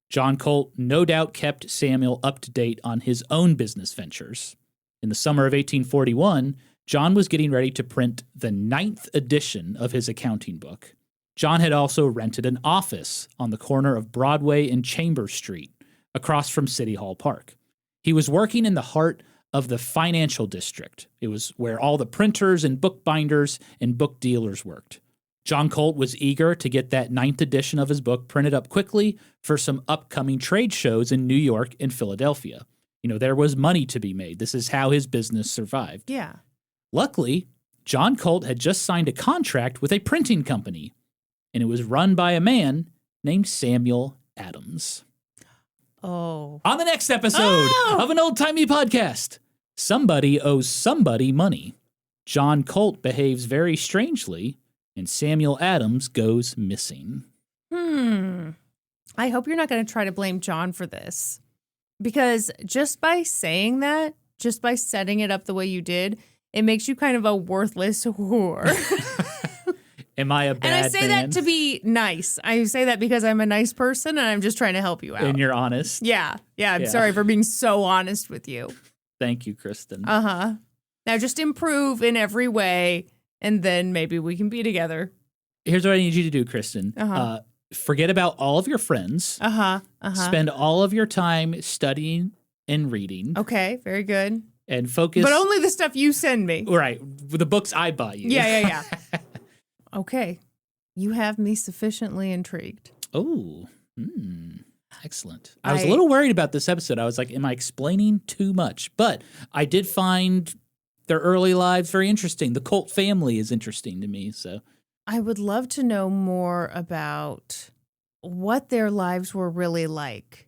John Colt no doubt kept Samuel up to date on his own business ventures. In the summer of 1841, John was getting ready to print the 9th edition of his accounting book. John had also rented an office on the corner of Broadway and Chambers Street, across from City Hall Park. He was working in the heart of the financial district. It was where all the printers and bookbinders and book dealers worked. John Colt was eager to get that 9th edition of his book printed up quickly for some upcoming trade shows in New York and Philadelphia. There was money to be made. This is how his business survived. Yeah. Luckily, John Colt had just signed a contract with a printing company, and it was run by a man named Samuel Adams. Oh. On the next episode of an old-timey podcast, somebody owes somebody money. John Colt behaves very strangely, and Samuel Adams goes missing. I hope you're not going to try to blame John for this. Because just by saying that, just by setting it up the way you did, it makes you kind of a worthless whore. Am I a bad man? And I say that to be nice. I say that because I'm a nice person and I'm just trying to help you out. And you're honest? Yeah. I'm sorry for being so honest with you. Thank you, Kristen. Uh-huh. Now just improve in every way and then maybe we can be together. Here's what I need you to do, Kristen. Forget about all of your friends. Spend all of your time studying and reading. Okay, very good. And focus. But only the stuff you send me. Right. The books I bought you. Yeah. Okay. You have me sufficiently intrigued. Oh, excellent. I was a little worried about this episode. I was like, am I explaining too much? But I did find their early lives very interesting. The Colt family is interesting to me, so. I would love to know more about what their lives were really like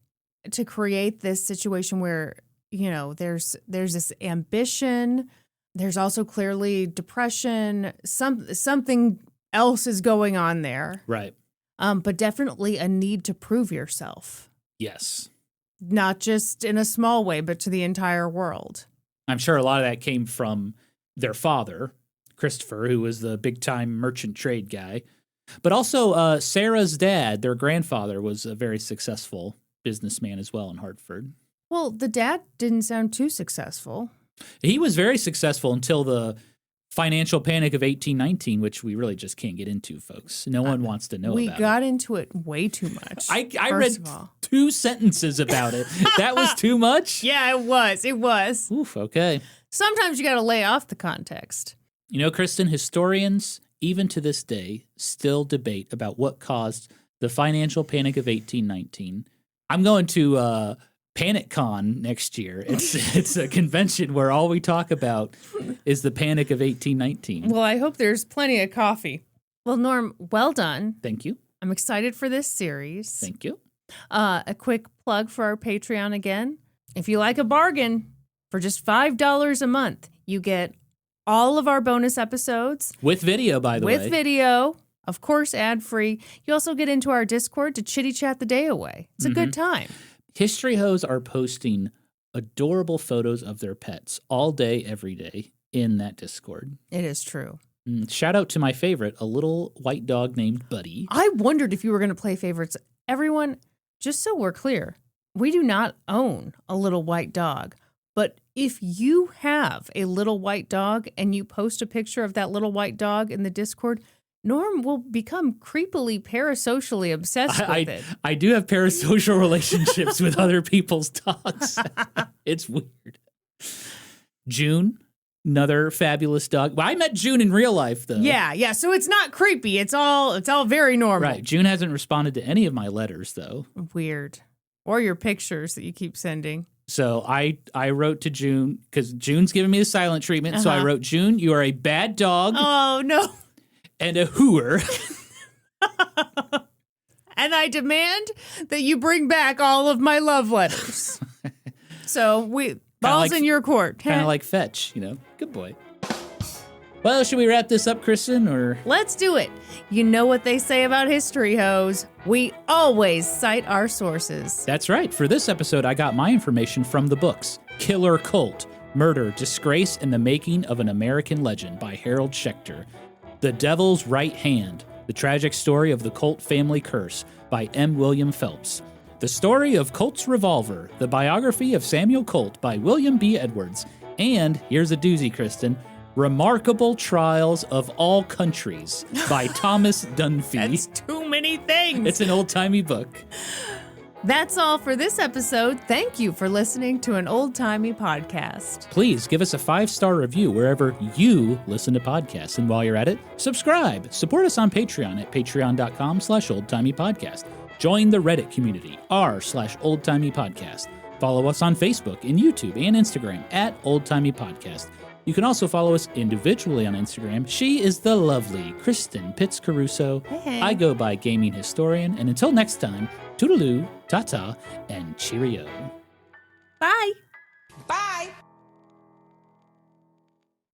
to create this situation where, there's this ambition. There's also clearly depression. Something else is going on there. Right. But definitely a need to prove yourself. Yes. Not just in a small way, but to the entire world. I'm sure a lot of that came from their father, Christopher, who was the big-time merchant trade guy. But also Sarah's dad, their grandfather, was a very successful businessman as well in Hartford. Well, the dad didn't sound too successful. He was very successful until the financial panic of 1819, which we really just can't get into, folks. No one wants to know about it. We got into it way too much. I read 2 sentences about it. That was too much? Yeah, it was. It was. Oof, okay. Sometimes you got to lay off the context. You know, Kristen, historians, even to this day, still debate about what caused the financial panic of 1819. I'm going to PanicCon next year. It's a convention where all we talk about is the Panic of 1819. Well, I hope there's plenty of coffee. Well, Norm, well done. Thank you. I'm excited for this series. Thank you. A quick plug for our Patreon again. If you like a bargain, for just $5 a month, you get all of our bonus episodes. With video, by the way. With video. Of course, ad-free. You also get into our Discord to chitty-chat the day away. It's a good time. History Hoes are posting adorable photos of their pets all day, every day in that Discord. It is true. Shout out to my favorite, a little white dog named Buddy. I wondered if you were going to play favorites. Everyone, just so we're clear, we do not own a little white dog. But if you have a little white dog and you post a picture of that little white dog in the Discord, Norm will become creepily parasocially obsessed with it. I do have parasocial relationships with other people's dogs. It's weird. June, another fabulous dog. Well, I met June in real life, though. Yeah. So it's not creepy. It's all very normal. Right. June hasn't responded to any of my letters, though. Weird. Or your pictures that you keep sending. So I wrote to June because June's giving me the silent treatment. So I wrote, June, you are a bad dog. Oh, no. And a hooer. And I demand that you bring back all of my love letters. So balls in your court. Kind of like fetch, Good boy. Well, should we wrap this up, Kristen, or? Let's do it. You know what they say about history, hoes. We always cite our sources. That's right. For this episode, I got my information from the books Killer Colt, Murder, Disgrace, and the Making of an American Legend by Harold Schechter. The Devil's Right Hand, The Tragic Story of the Colt Family Curse by M. William Phelps. The Story of Colt's Revolver, The Biography of Samuel Colt by William B. Edwards. And, here's a doozy, Kristen, Remarkable Trials of All Countries by Thomas Dunphy. That's too many things. It's an old-timey book. That's all for this episode. Thank you for listening to an old-timey podcast. Please give us a 5-star review wherever you listen to podcasts. And while you're at it, subscribe. Support us on Patreon at patreon.com/oldtimeypodcast. Join the Reddit community, r/oldtimeypodcast. Follow us on Facebook and YouTube and Instagram at oldtimeypodcast. You can also follow us individually on Instagram. She is the lovely Kristen Pitts Caruso. Hey. I go by Gaming Historian. And until next time, toodaloo, ta-ta, and cheerio. Bye.